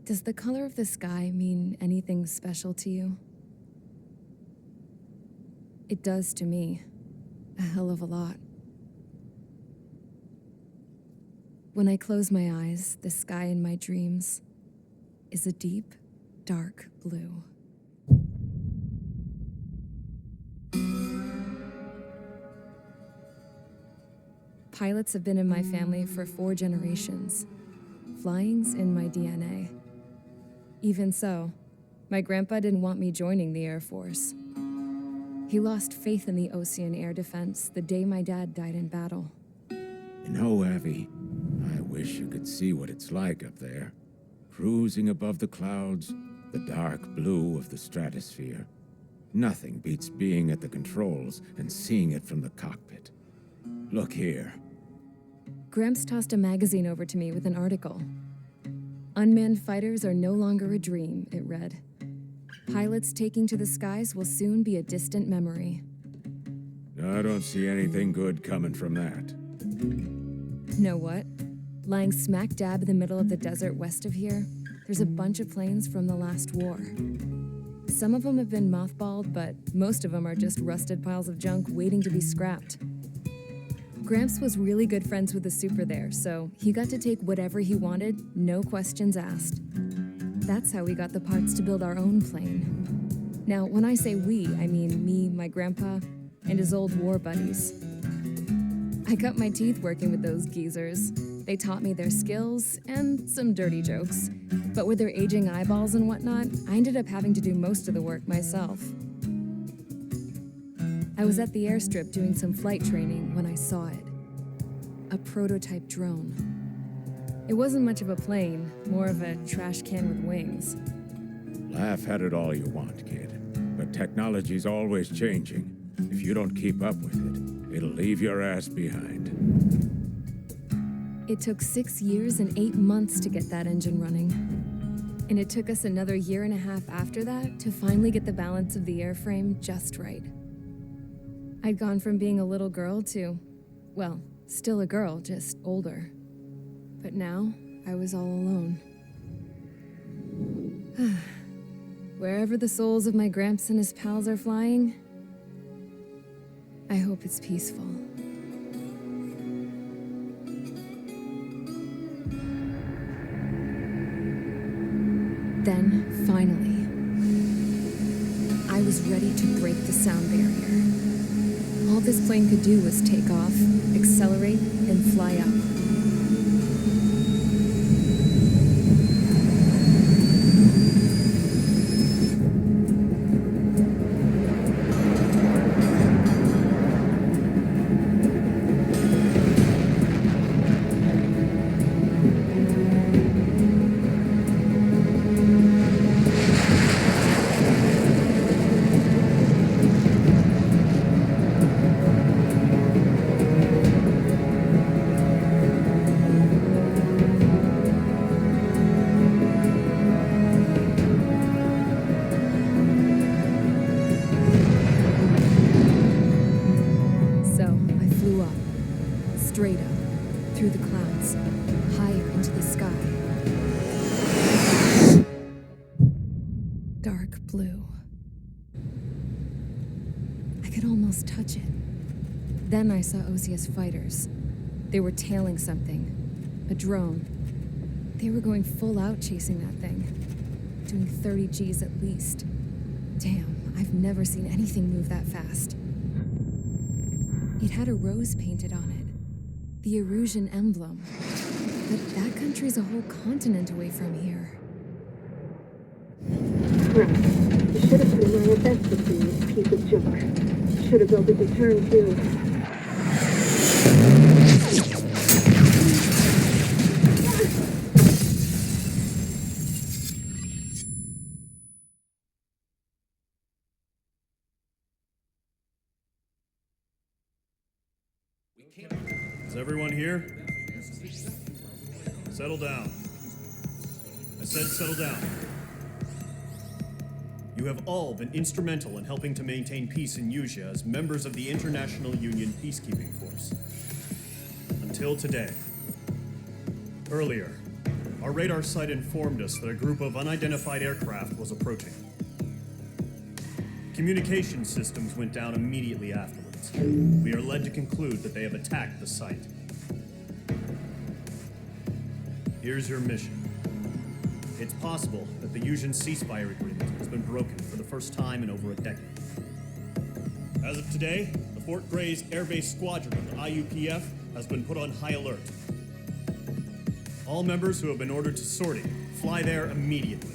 Does the color of the sky mean anything special to you? It does to me. A hell of a lot. When I close my eyes, the sky in my dreams is a deep, dark blue. Pilots have been in my family for 4 generations. Flying's in my DNA. Even so, my grandpa didn't want me joining the Air Force. He lost faith in the ocean air defense the day my dad died in battle. You know, Abby, I wish you could see what it's like up there. Cruising above the clouds, the dark blue of the stratosphere. Nothing beats being at the controls and seeing it from the cockpit. Look here. Gramps tossed a magazine over to me with an article. Unmanned fighters are no longer a dream, it read. Pilots taking to the skies will soon be a distant memory. I don't see anything good coming from that. Know what? Lying smack dab in the middle of the desert west of here, there's a bunch of planes from the last war. Some of them have been mothballed, but most of them are just rusted piles of junk waiting to be scrapped. Gramps was really good friends with the super there, so he got to take whatever he wanted, no questions asked. That's how we got the parts to build our own plane. Now, when I say we, I mean me, my grandpa, and his old war buddies. I cut my teeth working with those geezers. They taught me their skills and some dirty jokes. But with their aging eyeballs and whatnot, I ended up having to do most of the work myself. I was at the airstrip doing some flight training when I saw it. A prototype drone. It wasn't much of a plane, more of a trash can with wings. Laugh at it all you want, kid. But technology's always changing. If you don't keep up with it, it'll leave your ass behind. It took 6 years and 8 months to get that engine running. And it took us another 1.5 years after that to finally get the balance of the airframe just right. I'd gone from being a little girl to, well, still a girl, just older. But now, I was all alone. Wherever the souls of my Gramps and his pals are flying, I hope it's peaceful. Then, finally, I was ready to break the sound barrier. All this plane could do was take off, accelerate, and fly up. Straight up, through the clouds, higher into the sky. Dark blue. I could almost touch it. Then I saw OCS fighters. They were tailing something, a drone. They were going full out chasing that thing, doing 30 Gs at least. Damn, I've never seen anything move that fast. It had a rose painted on it. The Erusian emblem. But that country's a whole continent away from here. Right. You should have put in my investment in this piece of junk. Should have built a return too. Is everyone here? Settle down. I said settle down. You have all been instrumental in helping to maintain peace in Usha as members of the International Union Peacekeeping Force. Until today. Earlier, Our radar site informed us that a group of unidentified aircraft was approaching. Communication systems went down immediately afterwards. We are led to conclude that they have attacked the site. Here's your mission. It's possible that the Mision ceasefire agreement has been broken for the first time in over a decade. As of today, the Fort Grays Air Base Squadron of the IUPF has been put on high alert. All members who have been ordered to sortie, fly there immediately.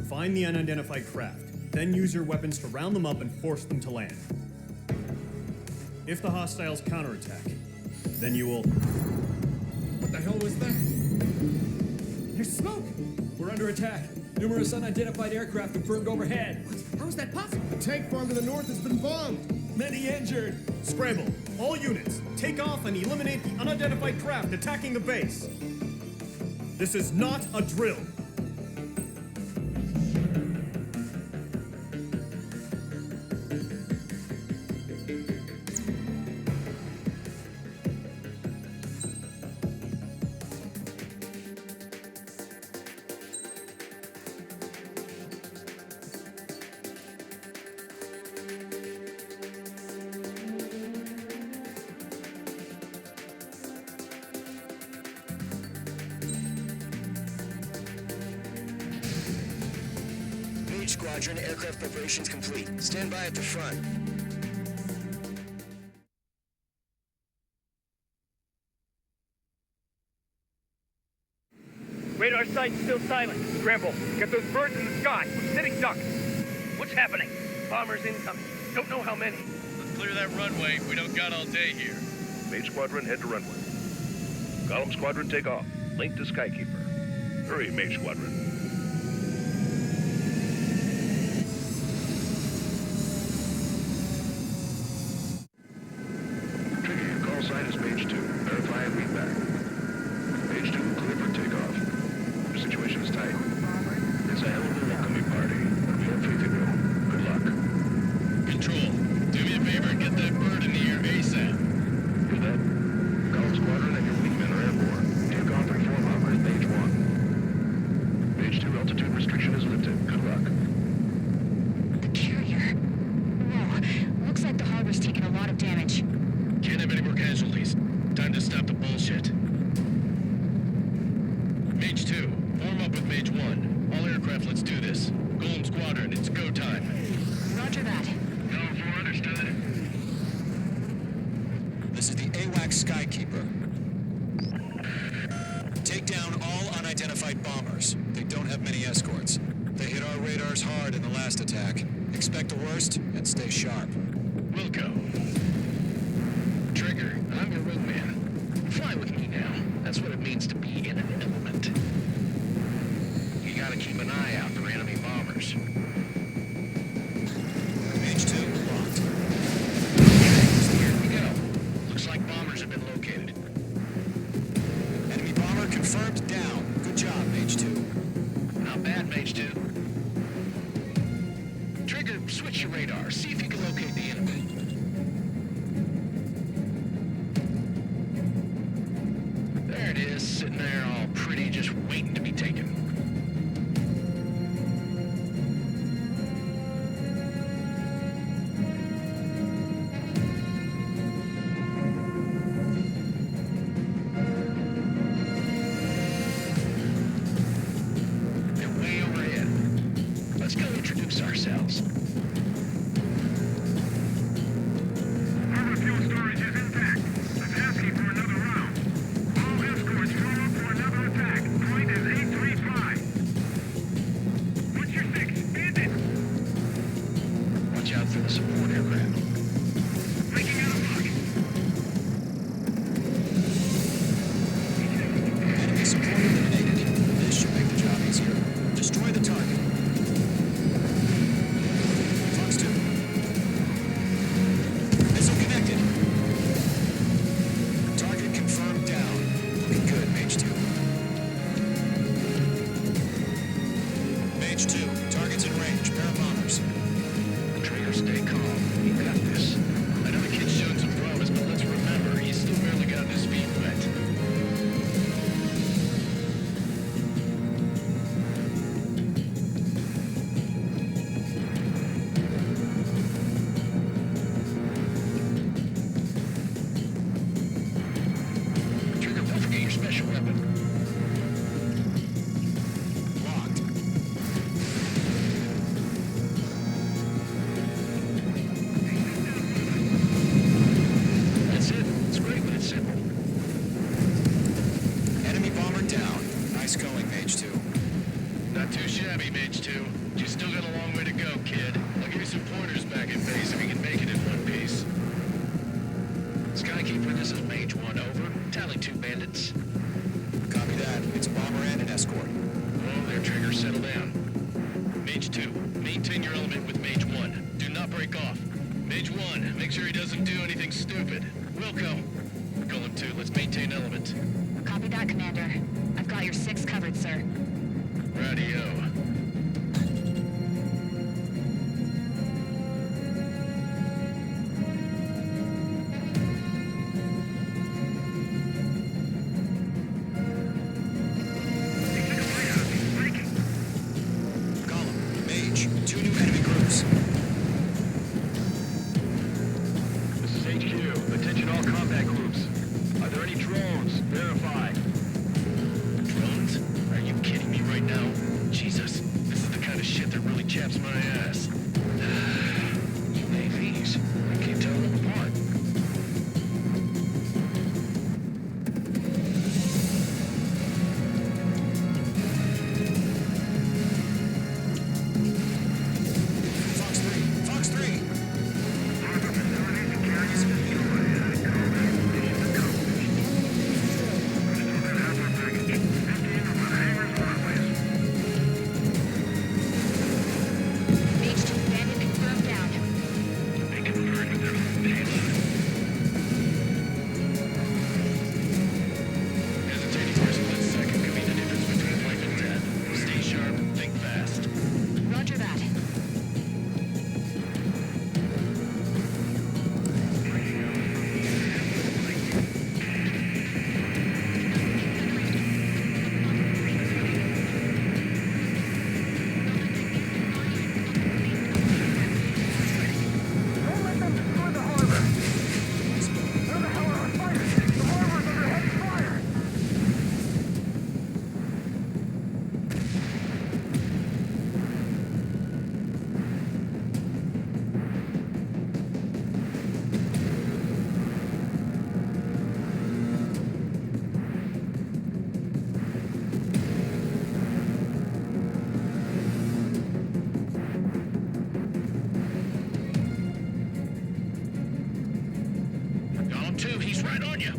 Find the unidentified craft, then use your weapons to round them up and force them to land. If the hostiles counterattack, then you will... What the hell was that? There's smoke! We're under attack. Numerous unidentified aircraft confirmed overhead. What? How is that possible? The tank farm to the north has been bombed. Many injured. Scramble! All units, take off and eliminate the unidentified craft attacking the base. This is not a drill. Squadron, aircraft preparations complete. Stand by at the front. Radar site's still silent. Scramble. Get those birds in the sky. We're sitting ducks. What's happening? Bombers incoming. Don't know how many. Let's clear that runway. We don't got all day here. Mage Squadron, head to runway. Column Squadron, take off. Link to Skykeeper. Hurry, Mage Squadron. Sign is Mage 2. Verify and read back. Mage 2, clear for takeoff. Your situation is tight. It's a hell of a welcoming party. We have faith in you. Good luck. Control, do me a favor and get that bird in the air ASAP. Do that. Column Squadron and your wingmen are airborne. Take off and form up as Mage 1. Mage 2, altitude restriction is lifted. Good luck. The carrier. Whoa. Looks like the harbor's taken a lot of damage. Can't have any more casualties. Time to stop the bullshit. Mage 2, form up with Mage 1. All aircraft, let's do this. Golem Squadron, it's go time. Roger that. Column 4, understood. This is the AWAC Skykeeper. Take down all unidentified bombers. They don't have many escorts. They hit our radars hard in the last attack. Expect the worst and stay sharp. Wilco. Trigger, I'm your wingman. Fly with me now. That's what it means to be in an element. You gotta keep an eye out for enemy bombers. Mage 2, locked. Here we go. Looks like bombers have been located. Enemy bomber confirmed down. Good job, Mage 2. Not bad, Mage 2. Trigger, switch your radar. See if you can locate the enemy. There it is, sitting there all pretty, just waiting to be taken. They're way overhead. Let's go introduce ourselves. Harbor fuel storage is intact. I'm asking for another round. All escorts draw up for another attack. Point is 8 Nice going, Mage 2. Not too shabby, Mage 2. But you still got a long way to go, kid. I'll give you some pointers back in base if you can make it in one piece. Skykeeper, this is Mage 1, over. Tally 2 bandits. Copy that. It's a bomber and an escort. Oh, there, Trigger, settle down. Mage 2, maintain your element with Mage 1. Do not break off. Mage 1, make sure he doesn't do anything stupid. Wilco. Golem 2, let's maintain element. Copy that, Commander. I've got your 6 covered, sir. Radio. Column, Mage, 2 new enemy groups. This is HQ. Attention all combat groups. Are there any drones? Verify. Drones? Are you kidding me right now? Jesus, this is the kind of shit that really chaps my ass. UAVs. I can't tell them apart. Fox 3, Fox 3. Mage 2 bandit confirmed down. Hesitating for a split second could mean the difference between life and death. Stay sharp, think fast. Roger that. Don't let them destroy the harbor. Where the hell are our fighters? The harbor's under heavy fire. Column 2, he's right on you.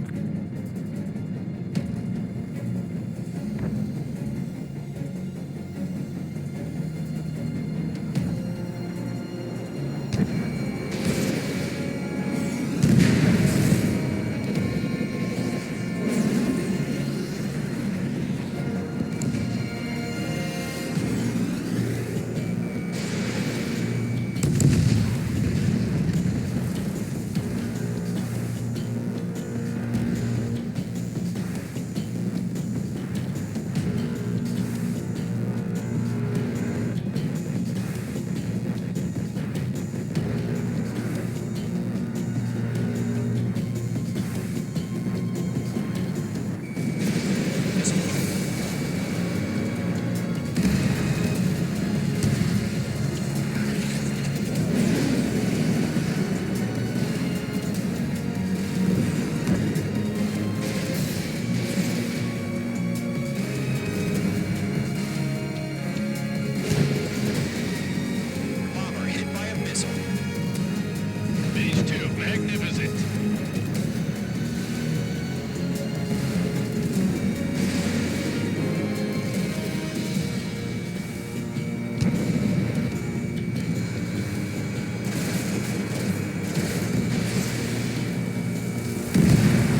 Bomber hit by a missile. Mage 2, magnificent.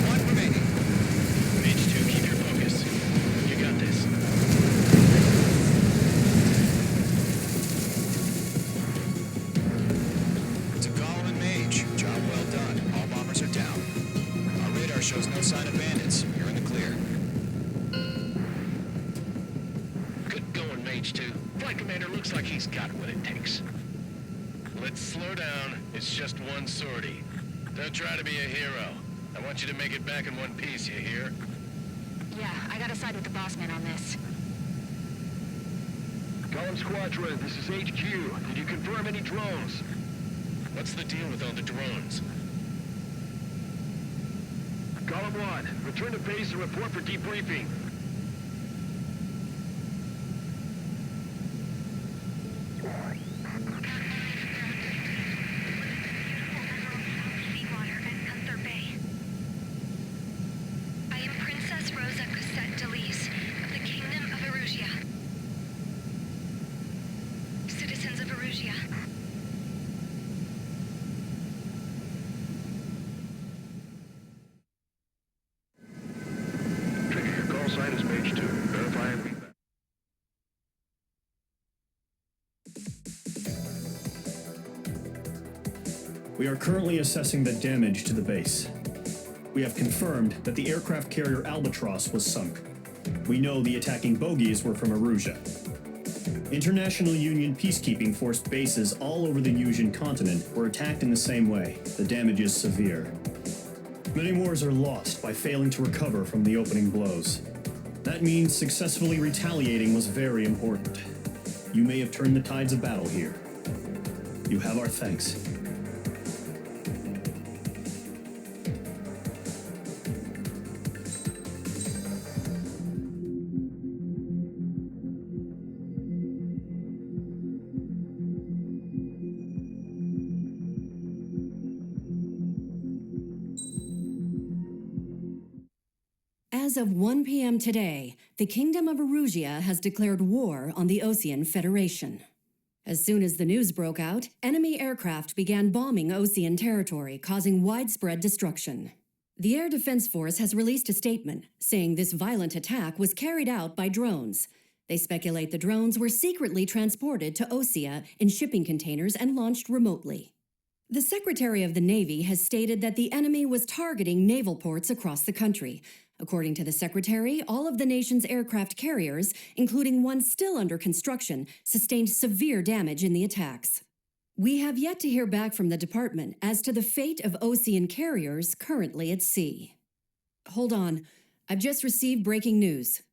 One remaining. Mage 2, keep your focus. You got this. It's a column and Mage. Job well done. All bombers are down. Our radar shows no sign of bandits. You're in the clear. Good going, Mage 2. Flight Commander looks like he's got what it takes. Let's slow down. It's just one sortie. Don't try to be a hero. I want you to make it back in one piece, you hear? Yeah, I gotta side with the boss man on this. Column Squadron, this is HQ. Did you confirm any drones? What's the deal with all the drones? Column 1, return to base and report for debriefing. We are currently assessing the damage to the base. We have confirmed that the aircraft carrier Albatross was sunk. We know the attacking bogies were from Erusia. International Union peacekeeping force bases all over the Mision continent were attacked in the same way. The damage is severe. Many wars are lost by failing to recover from the opening blows. That means successfully retaliating was very important. You may have turned the tides of battle here. You have our thanks. As of 1 p.m. today, the Kingdom of Erusia has declared war on the Osean Federation. As soon as the news broke out, enemy aircraft began bombing Osean territory, causing widespread destruction. The Air Defense Force has released a statement saying this violent attack was carried out by drones. They speculate the drones were secretly transported to Osea in shipping containers and launched remotely. The Secretary of the Navy has stated that the enemy was targeting naval ports across the country. According to the Secretary, all of the nation's aircraft carriers, including one still under construction, sustained severe damage in the attacks. We have yet to hear back from the department as to the fate of Osean carriers currently at sea. Hold on, I've just received breaking news.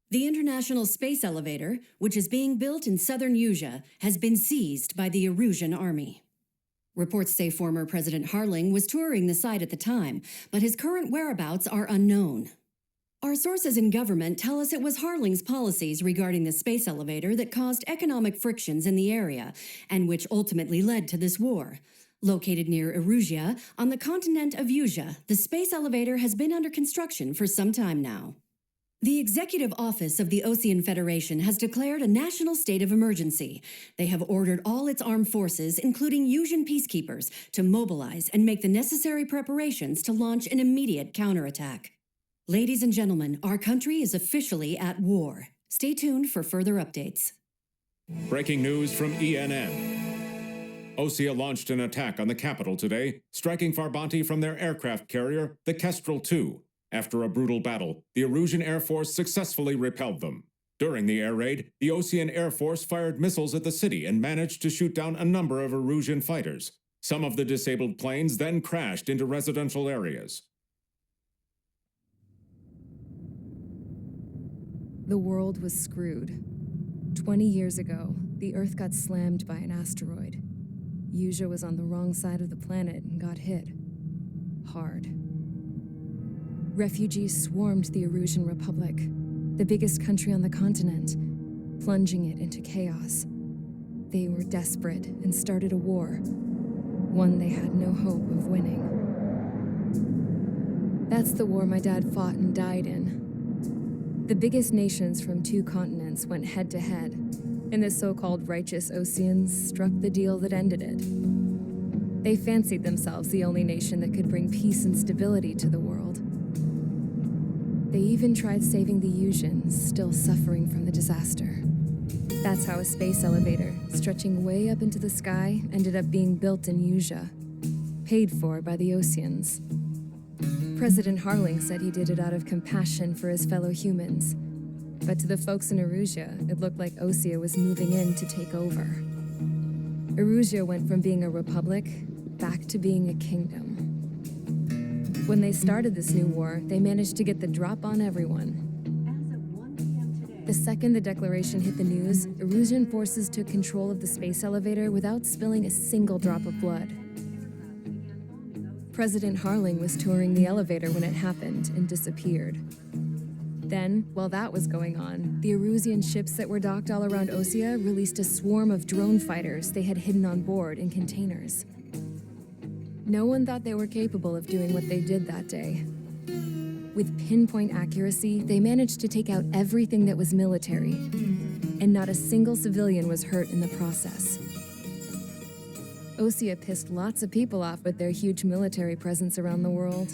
The International Space Elevator, which is being built in southern Usia, has been seized by the Erusian Army. Reports say former President Harling was touring the site at the time, but his current whereabouts are unknown. Our sources in government tell us it was Harling's policies regarding the space elevator that caused economic frictions in the area, and which ultimately led to this war. Located near Erusia, on the continent of Usia, the space elevator has been under construction for some time now. The Executive Office of the Osean Federation has declared a national state of emergency. They have ordered all its armed forces, including Usian peacekeepers, to mobilize and make the necessary preparations to launch an immediate counterattack. Ladies and gentlemen, our country is officially at war. Stay tuned for further updates. Breaking news from ENN. Osea launched an attack on the capital today, striking Farbanti from their aircraft carrier, the Kestrel II. After a brutal battle, the Erusian Air Force successfully repelled them. During the air raid, the Osean Air Force fired missiles at the city and managed to shoot down a number of Erusian fighters. Some of the disabled planes then crashed into residential areas. The world was screwed. 20 years ago, the Earth got slammed by an asteroid. Usia was on the wrong side of the planet and got hit. Hard. Refugees swarmed the Erusian Republic, the biggest country on the continent, plunging it into chaos. They were desperate and started a war, one they had no hope of winning. That's the war my dad fought and died in. The biggest nations from 2 continents went head-to-head, and the so-called righteous Oseans struck the deal that ended it. They fancied themselves the only nation that could bring peace and stability to the world. They even tried saving the Usians, still suffering from the disaster. That's how a space elevator, stretching way up into the sky, ended up being built in Usia, paid for by the Oseans. President Harling said he did it out of compassion for his fellow humans, but to the folks in Erusia, it looked like Osea was moving in to take over. Erusia went from being a republic back to being a kingdom. When they started this new war, they managed to get the drop on everyone. The second the declaration hit the news, Erusian forces took control of the space elevator without spilling a single drop of blood. President Harling was touring the elevator when it happened and disappeared. Then, while that was going on, the Erusian ships that were docked all around Osea released a swarm of drone fighters they had hidden on board in containers. No one thought they were capable of doing what they did that day. With pinpoint accuracy, they managed to take out everything that was military, and not a single civilian was hurt in the process. Osea pissed lots of people off with their huge military presence around the world.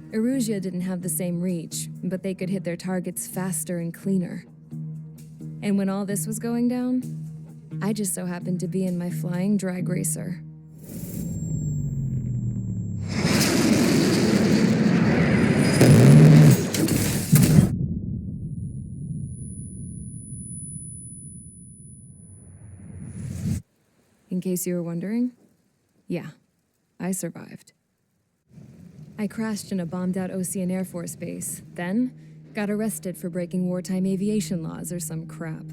Erusia didn't have the same reach, but they could hit their targets faster and cleaner. And when all this was going down, I just so happened to be in my flying drag racer. in case you were wondering. Yeah, I survived. I crashed in a bombed-out Ocean Air Force base, then got arrested for breaking wartime aviation laws or some crap.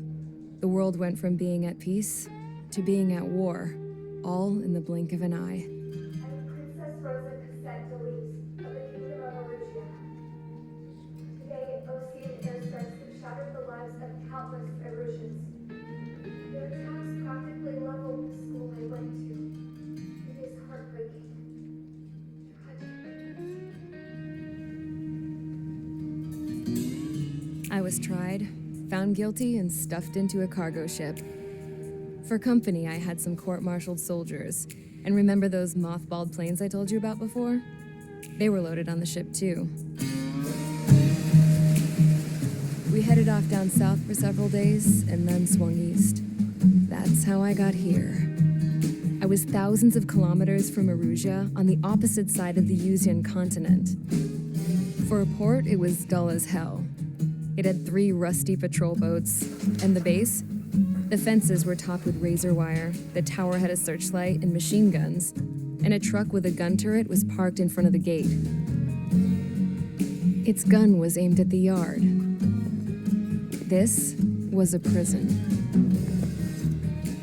The world went from being at peace to being at war, all in the blink of an eye. Princess Rosa Cassette Elise of the Kingdom of Erugia. Today, Ocean airstrikes have shattered the lives of countless Erusians. Their attacks practically leveled the school I went to. It is heartbreaking. I was tried, found guilty, and stuffed into a cargo ship. For company, I had some court-martialed soldiers. And remember those mothballed planes I told you about before? They were loaded on the ship, too. We headed off down south for several days, and then swung east. That's how I got here. I was thousands of kilometers from Erugia, on the opposite side of the Mision continent. For a port, it was dull as hell. It had 3 rusty patrol boats, and the base? The fences were topped with razor wire, the tower had a searchlight and machine guns, and a truck with a gun turret was parked in front of the gate. Its gun was aimed at the yard. This was a prison.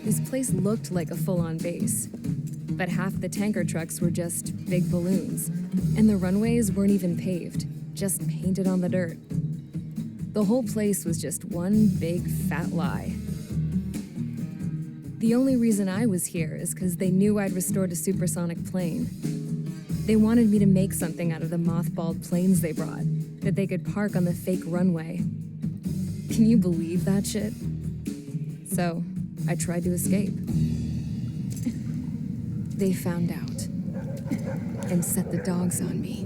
This place looked like a full-on base, but half the tanker trucks were just big balloons, and the runways weren't even paved, just painted on the dirt. The whole place was just one big fat lie. The only reason I was here is because they knew I'd restored a supersonic plane. They wanted me to make something out of the mothballed planes they brought, that they could park on the fake runway. Can you believe that shit? So, I tried to escape. They found out, and set the dogs on me.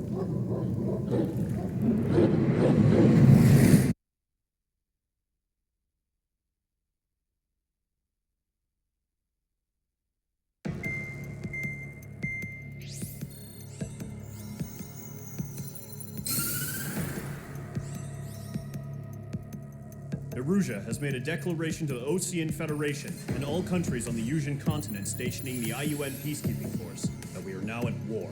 Erugia has made a declaration to the Ocean Federation and all countries on the Mision continent stationing the IUN peacekeeping force that we are now at war.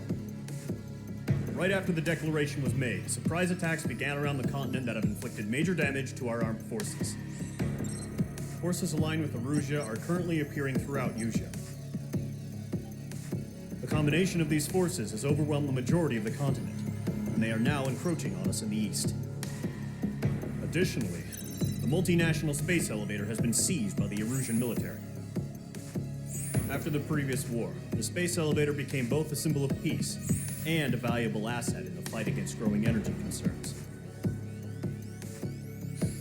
Right after the declaration was made, surprise attacks began around the continent that have inflicted major damage to our armed forces. Forces aligned with Erugia are currently appearing throughout Erugia. The combination of these forces has overwhelmed the majority of the continent, and they are now encroaching on us in the east. Additionally, the multinational space elevator has been seized by the Erusian military. After the previous war, the space elevator became both a symbol of peace and a valuable asset in the fight against growing energy concerns.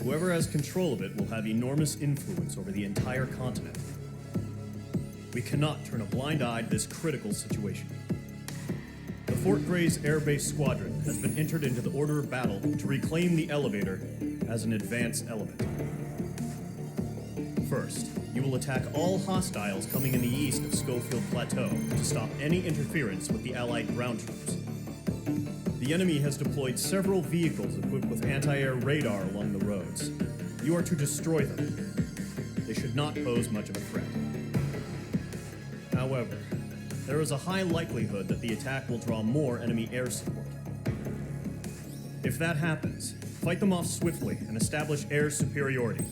Whoever has control of it will have enormous influence over the entire continent. We cannot turn a blind eye to this critical situation. The Fort Gray's Air Base Squadron has been entered into the order of battle to reclaim the elevator as an advance element. First, you will attack all hostiles coming in the east of Schofield Plateau to stop any interference with the Allied ground troops. The enemy has deployed several vehicles equipped with anti-air radar along the roads. You are to destroy them. They should not pose much of a threat. However, there is a high likelihood that the attack will draw more enemy air support. If that happens, fight them off swiftly and establish air superiority.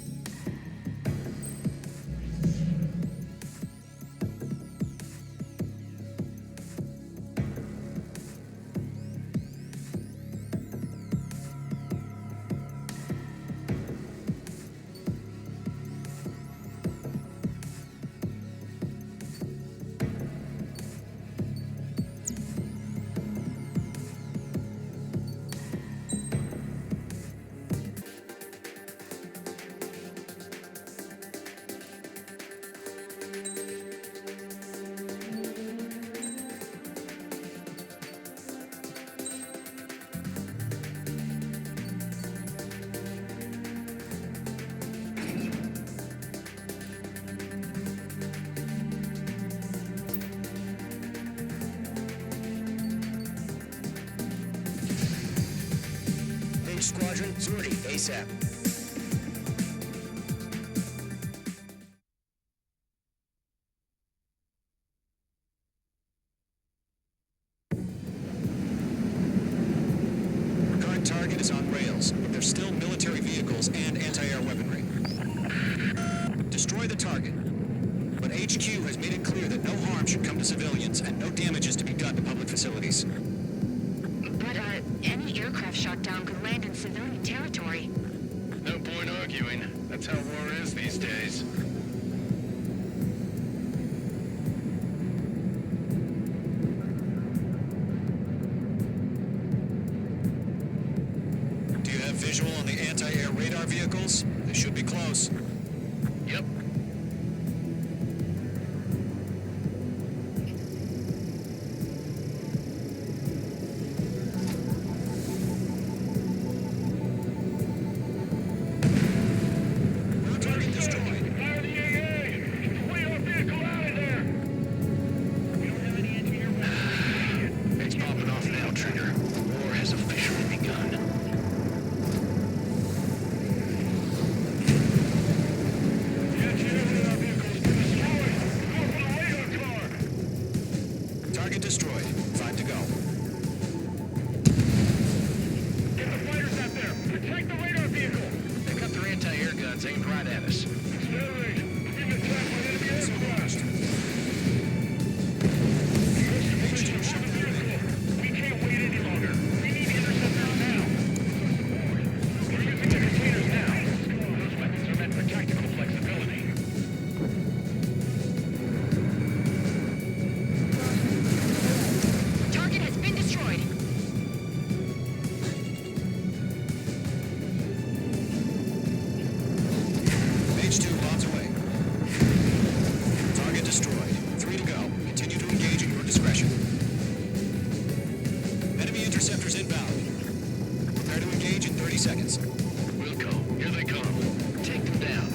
Squadron, sortie, ASAP. vehicles and anti-air weaponry. Destroy the target. But HQ has made it clear that no harm should come to civilians and no damage is to be done to public facilities. But, any aircraft shot down could land in civilian territory. No point arguing. That's how war is these days. Do you have visual on the anti-air radar vehicles? They should be close. Yep. Target destroyed. Fire the AA! Radar vehicle out of there! We don't have any engineer weapons. It's popping off now, Trigger. War has officially begun. The anti-air radar vehicle's been destroyed! Go for the radar car! Target destroyed. 5 to go. Get the fighters out there! Protect the radar vehicle! They got their anti-air guns aimed right at us. Accelerate! We're being attacked by enemy aircraft! We can't wait any longer. We need interceptors now. We're using the containers now. Those weapons are meant for tactical flexibility. Target has been destroyed. H2 bombs away. Target destroyed. 3 to go. Continue to engage at your discretion. Enemy interceptors inbound. Prepare to engage in 30 seconds. Wilco, here they come. Take them down.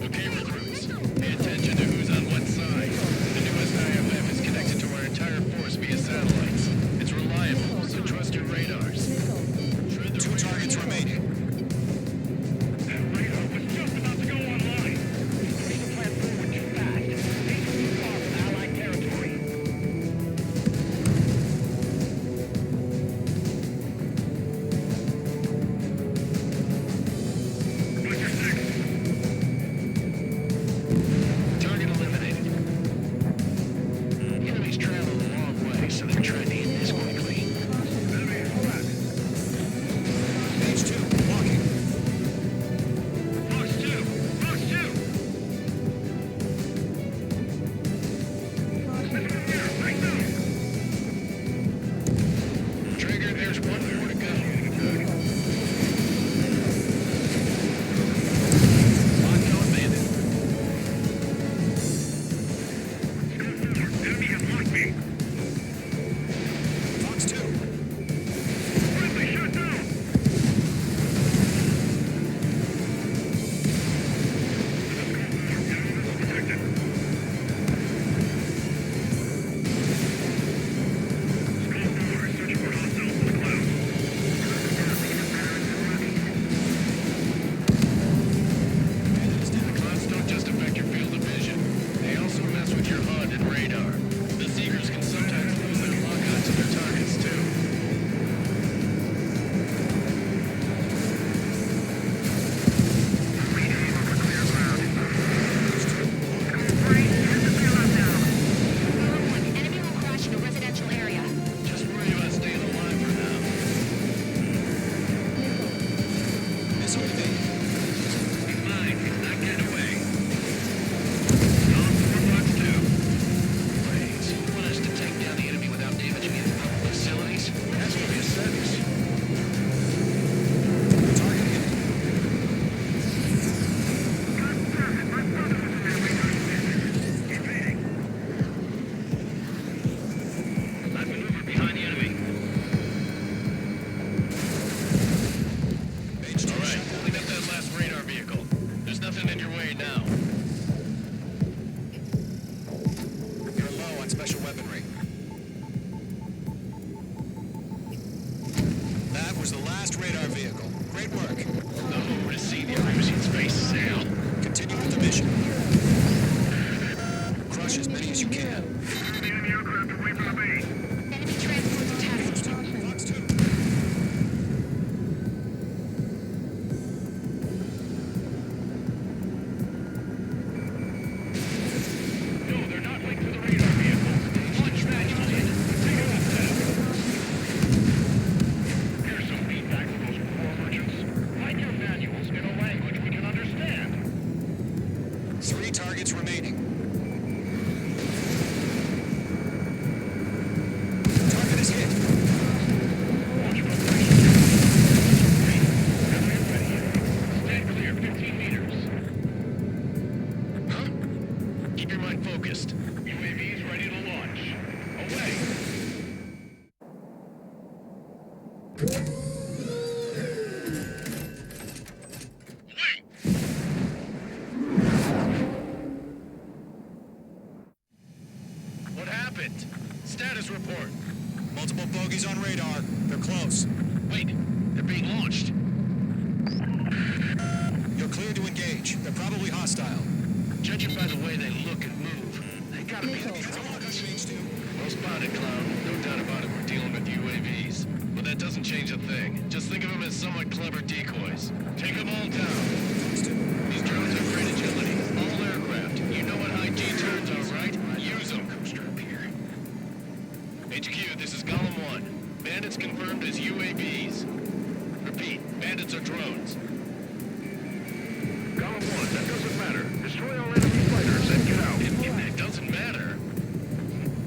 Okay, recruits. Pay attention to who's on what side. The newest IFF is connected to our entire force via satellites. It's reliable, so trust your radars. Shred the 2 targets remaining. That radar was just about to go online. We pushed the plan forward too fast. These are too far from Allied territory. Butcher 6. Target eliminated. The enemy's traveled a long way, so they're trying to hit this quickly. Enemy is flat. H2 walking. Fox 2! Fox 2! Mission here, right now! Trigger, there's one more to go. Lockdown bandit. Enemy has locked me. Fox 2. Friendly, shut down! Protected. Scope 4 is searching for hostiles in the clouds. The clouds don't just affect your field of vision. They also mess with your HUD and radar. The Seekers can sometimes lose their lock-on to their targets, too. Enemy will crash in a residential area. Just worry about staying alive for now. Missile evaded. He's mine. He's not getting away. Fox 2. Blaze, you want us to take down the enemy without damaging any public facilities? That's gonna be a circus. Target hit. I've maneuvered behind the enemy. H2 All right, shut down. only targets remaining. Target is hit. Watch for pressure. Stand clear, 15 meters. Huh? Keep your mind focused. UAVs ready to launch. Away. What happened? Status report. Multiple bogeys on radar. They're close. Wait, they're being launched. You're clear to engage. They're probably hostile. Judging by the way they look and move, they gotta be drones. Well spotted, Cloud. No doubt about it, we're dealing with UAVs. But that doesn't change a thing. Just think of them as somewhat clever decoys. Take them all down. These drones have great agility. All aircraft. You know what high G turns are, right? Use them. HQ, this is Column 1. Bandits confirmed as UAVs. Repeat, bandits are drones. Column 1, that doesn't matter. Destroy all enemy fighters and get out. It doesn't matter.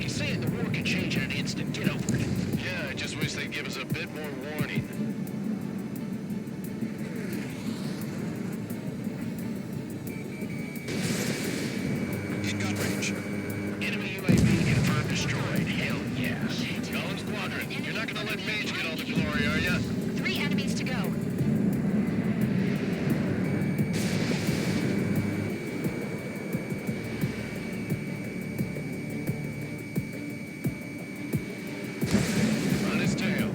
He's saying the war can change in an instant. Get over it. Yeah, I just wish they'd give us a bit more warning. In gun range. Enemy UAV confirmed destroyed. Hell yes. Column Squadron, you're not gonna let Mage get all the glory, are ya? 3 enemies to go. On his tail.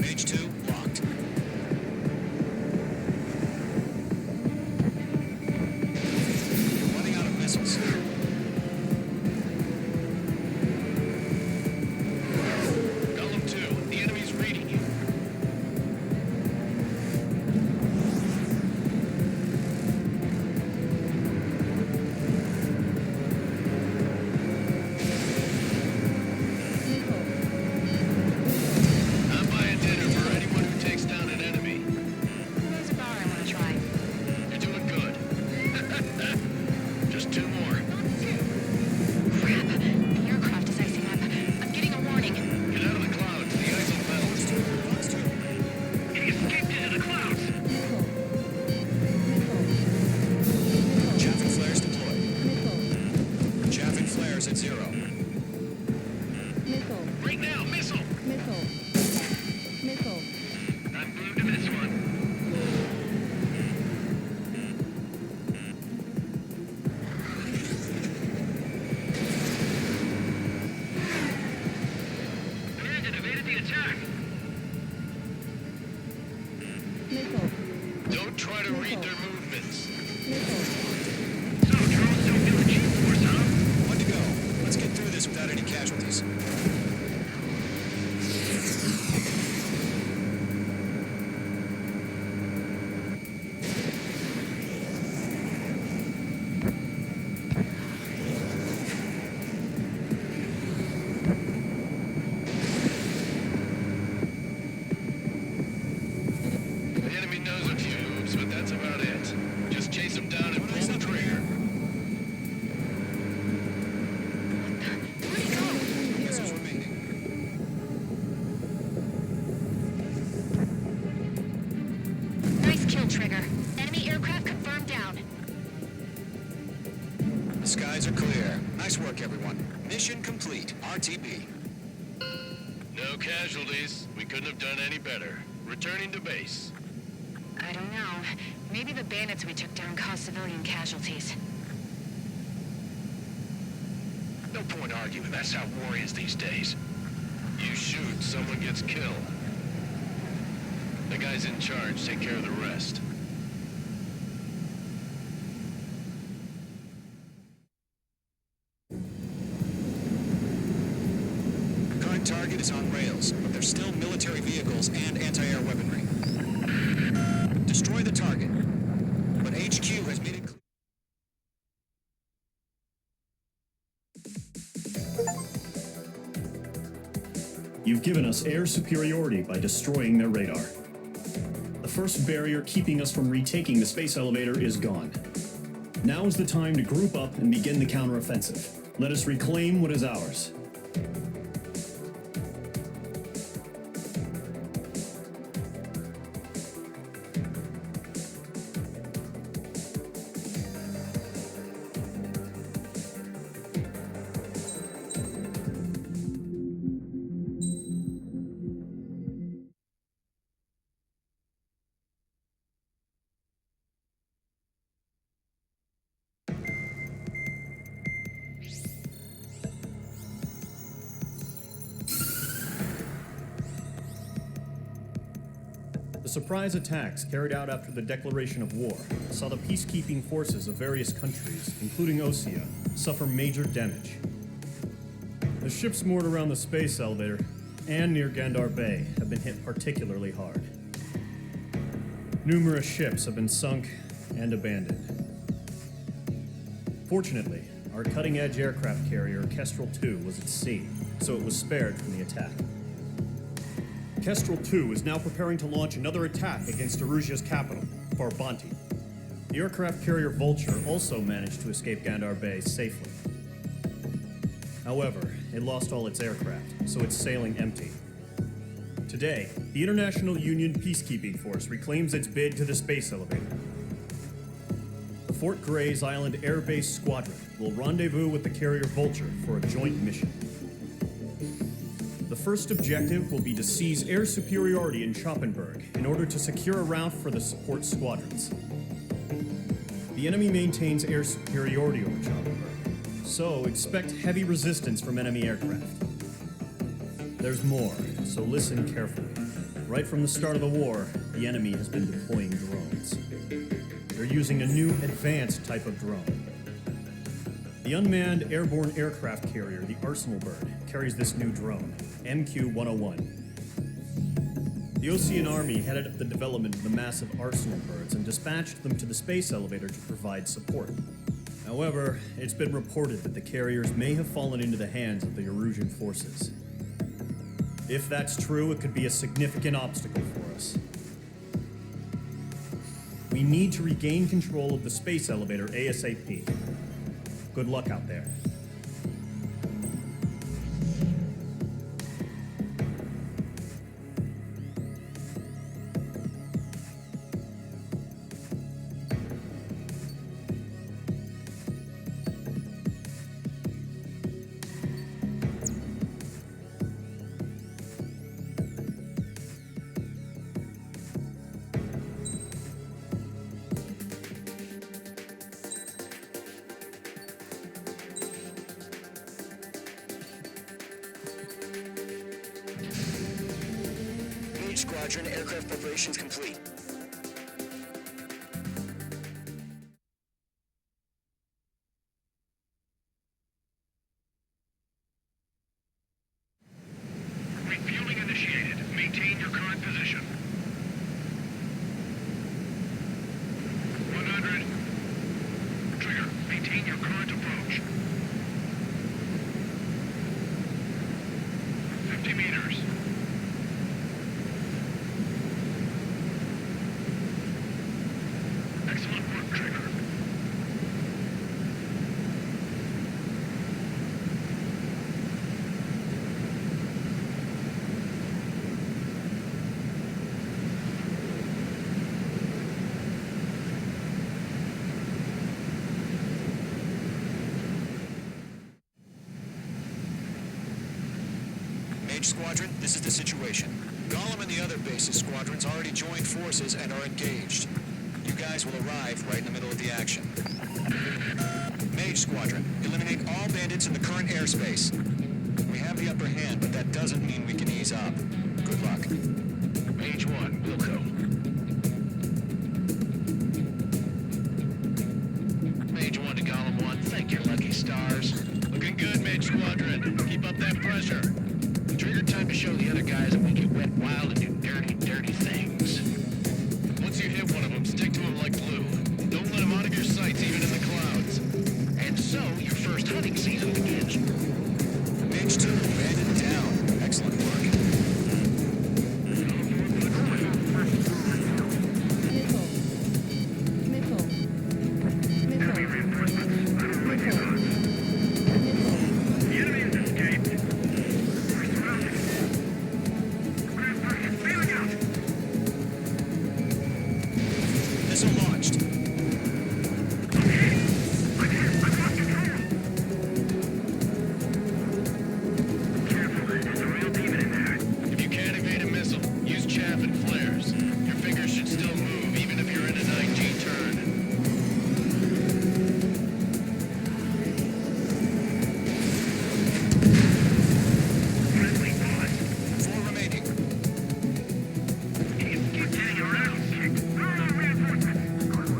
Mage 2, locked. Running out of missiles. Column 2, the enemy's reading you. I'm buying dinner for anyone who takes down an enemy. There's a bar I want to try. You're doing good. Just 2 more. Crap. The aircraft is icing up. I'm getting a warning. Get out of the clouds. The ice will melt. He escaped into the clouds. Chaffing flares deployed. Chaffing flares at 0. Right now, missile. I'm glued to this one. Bandit evaded the attack. Don't try to read their movements. So, drones don't feel the G-force, huh? 1 to go. Let's get through this without any casualties. The enemy knows a few moves, but that's about it. Just chase them down and pull the trigger. Where'd he go? Missiles remaining. Nice kill, Trigger. Enemy aircraft confirmed down. The skies are clear. Nice work, everyone. Mission complete. RTB. No casualties. We couldn't have done any better. Returning to base. I don't know. Maybe the bandits we took down caused civilian casualties. No point arguing. That's how war is these days. You shoot, someone gets killed. The guys in charge take care of the rest. Current target is on rails, but there's still military vehicles and anti-air weaponry. Destroy the target. But HQ has made it clear. You've given us air superiority by destroying their radar. The The first barrier keeping us from retaking the space elevator is gone. Now is the time to group up and begin the counteroffensive. Let us reclaim what is ours. The surprise attacks carried out after the declaration of war saw the peacekeeping forces of various countries, including Osea, suffer major damage. The ships moored around the space elevator and near Gandar Bay have been hit particularly hard. Numerous ships have been sunk and abandoned. Fortunately, our cutting-edge aircraft carrier, Kestrel II, was at sea, so it was spared from the attack. Kestrel II is now preparing to launch another attack against Erusia's capital, Farbanti. The aircraft carrier Vulture also managed to escape Gandar Bay safely. However, it lost all its aircraft, so it's sailing empty. Today, the International Union Peacekeeping Force reclaims its bid to the space elevator. The Fort Grays Island Air Base Squadron will rendezvous with the carrier Vulture for a joint mission. The first objective will be to seize air superiority in Schoppenberg in order to secure a route for the support squadrons. The enemy maintains air superiority over Schoppenberg, so expect heavy resistance from enemy aircraft. There's more, so listen carefully. Right from the start of the war, the enemy has been deploying drones. They're using a new advanced type of drone. The unmanned airborne aircraft carrier, the Arsenal Bird, carries this new drone, MQ-101. The Osean Army headed up the development of the massive Arsenal Birds and dispatched them to the space elevator to provide support. However, it's been reported that the carriers may have fallen into the hands of the Erusian forces. If that's true, it could be a significant obstacle for us. We need to regain control of the space elevator ASAP. Good luck out there. Squadron, aircraft preparations complete. Refueling initiated. Maintain your current position. 100. Trigger, maintain your current approach. 50 meters. Excellent work, Trigger. Mage Squadron, this is the situation. Gollum and the other base's squadrons already joined forces and are engaged. You guys will arrive right in the middle of the action. Mage Squadron, eliminate all bandits in the current airspace. We have the upper hand, but that doesn't mean we can ease up. Good luck. Mage 1, Wilco. Mage 1 to Gollum 1, thank your lucky stars. Looking good, Mage Squadron. Keep up that pressure. Trigger time to show the other guys that we get wet, wild, and do dirty, dirty things. Once you hit one of them, stick to him like glue. Don't let him out of your sights, even in the clouds. And so, your first hunting season begins. Mage 2, bandit down. Excellent work. Missile launched. If you can't evade a missile, use chaff and flares. Your fingers should still move, even if you're in a 9G turn. Four remaining. Keep getting around, kid. Reinforcements.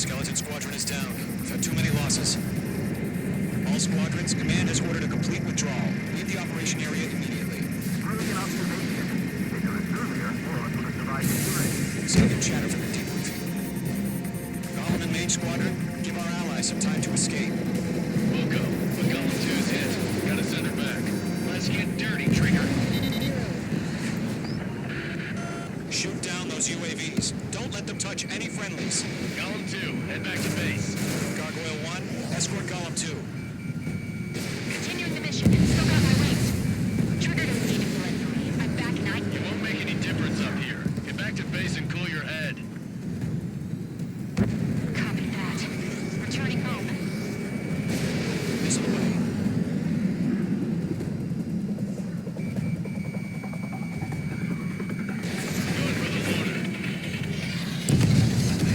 Skeleton Squadron is down. We've had too many losses. All squadrons, command has ordered a complete withdrawal. Leave the operation area immediately. Brilliant observation. Vigorous earlier, or would have survived the hearing. Saving chatter for the debriefing. Gollum and Mage Squadron, give our allies some time to escape. We'll go, but Golem 2's hit. Gotta send her back. Let's get dirty, Trigger. Shoot down those UAVs. Don't let them touch any friendlies. Golem 2, head back to base. Gargoyle 1, escort Gollum 2. Continuing the mission. Still got my wings. Trigger doesn't need to pull in for me. I'm back and It won't make any difference up here. Get back to base and cool your head. Copy that. Returning home. Missile away. Going for the loader.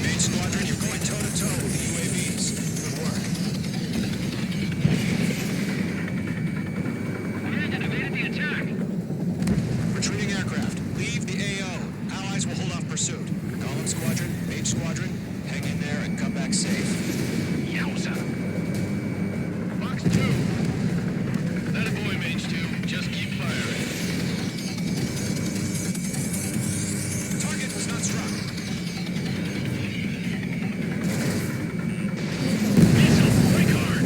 Mage Squadron, you're going toe-to-toe with the UAVs. Good work. Command evaded the attack. Retreating aircraft. Leave the AO. Allies will hold off pursuit. Gollum Squadron, Mage Squadron, hang in there and come back safe. Yowza. Box 2. That a boy, Mage 2. Just keep firing. Target was not struck. Missile, break hard.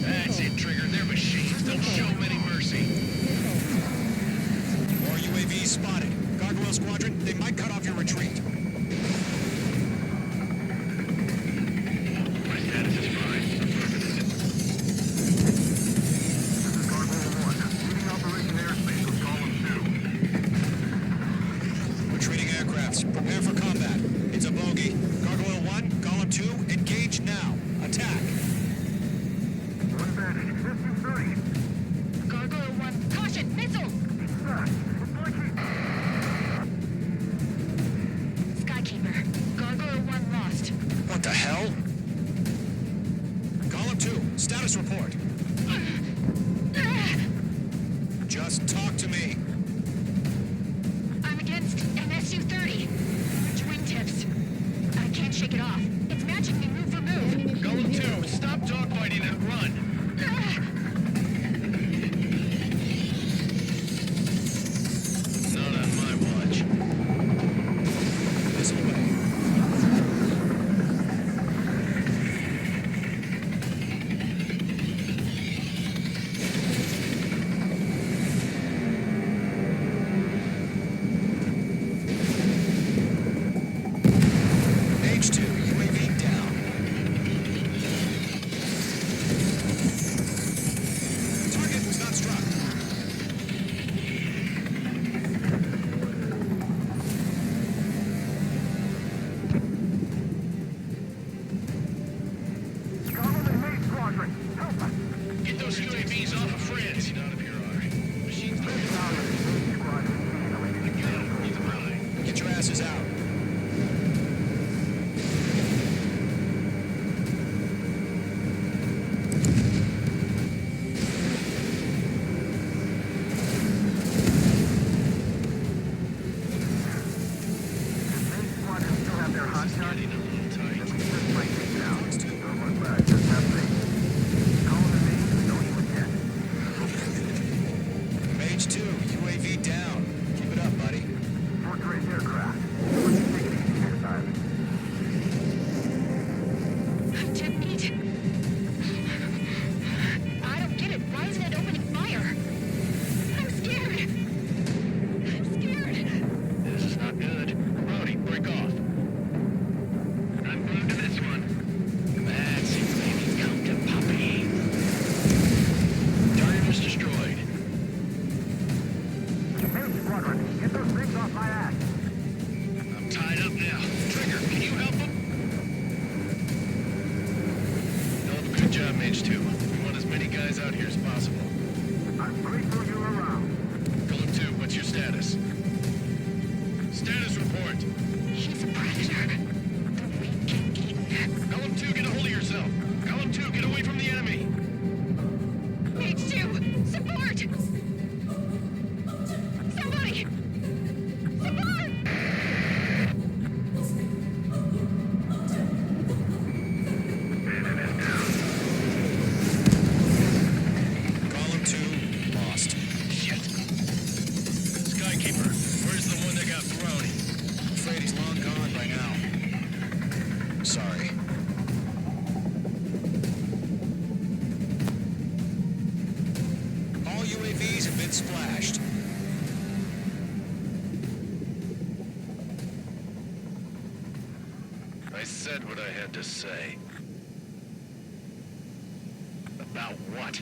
That's it, Trigger. They're machines. Don't show them any mercy. More UAVs spotted. Gargoyle Squadron, they might cut off your retreat. My status is fine. Affirmative. This is Gargoyle 1. Leading Operation Airspace with Column 2. Retreating aircrafts, prepare for combat. It's a bogey. Gargoyle 1, Gollum 2, engage now. Attack. One bandage. 50-30. Gargoyle 1. Caution! Missile! It's blinking. Skykeeper. Gargoyle 1 lost. What the hell? Gollum 2, status report. Just talk to me. I'm against an Su-30. Which wingtips? I can't shake it off. It's matching me move for move. Golem 2, stop dogfighting and run. Not on my watch. Missile away. Mage 2, UAV down. Target was not struck. Gollum and Mage Squadron, help us. Get those UAVs off of friends. Out of here, are. Machines ready. Mage Squadron, handling. He's mine. Get your asses out. Mage Squadron still have their hot shot. Getting a little tight. Just might take it out. Don't look back, just have faith. Gollum and Mage, we don't even yet. Mage 2, UAV down. Keep it up, buddy. Fourth grade aircraft. Let's take it easy next time. Tip meat. I don't get it. Why isn't it opening fire? I'm scared. I'm scared. This is not good. Rowdy, break off. I'm glued to this one. That's it, baby. Come to Poppy. Target was destroyed. Mage Squadron, get those things off my ass. I'm tied up now. Trigger, can you help him? Hell of a good job, Mage 2. We want as many guys out here as possible. I'm grateful you're around. Golem 2, what's your status? Status report. He's a predator. The weak can eat. Golem 2, get a hold of yourself. Golem 2, get away from the enemy. Mage 2, support! Somebody! Support! had to say. About what?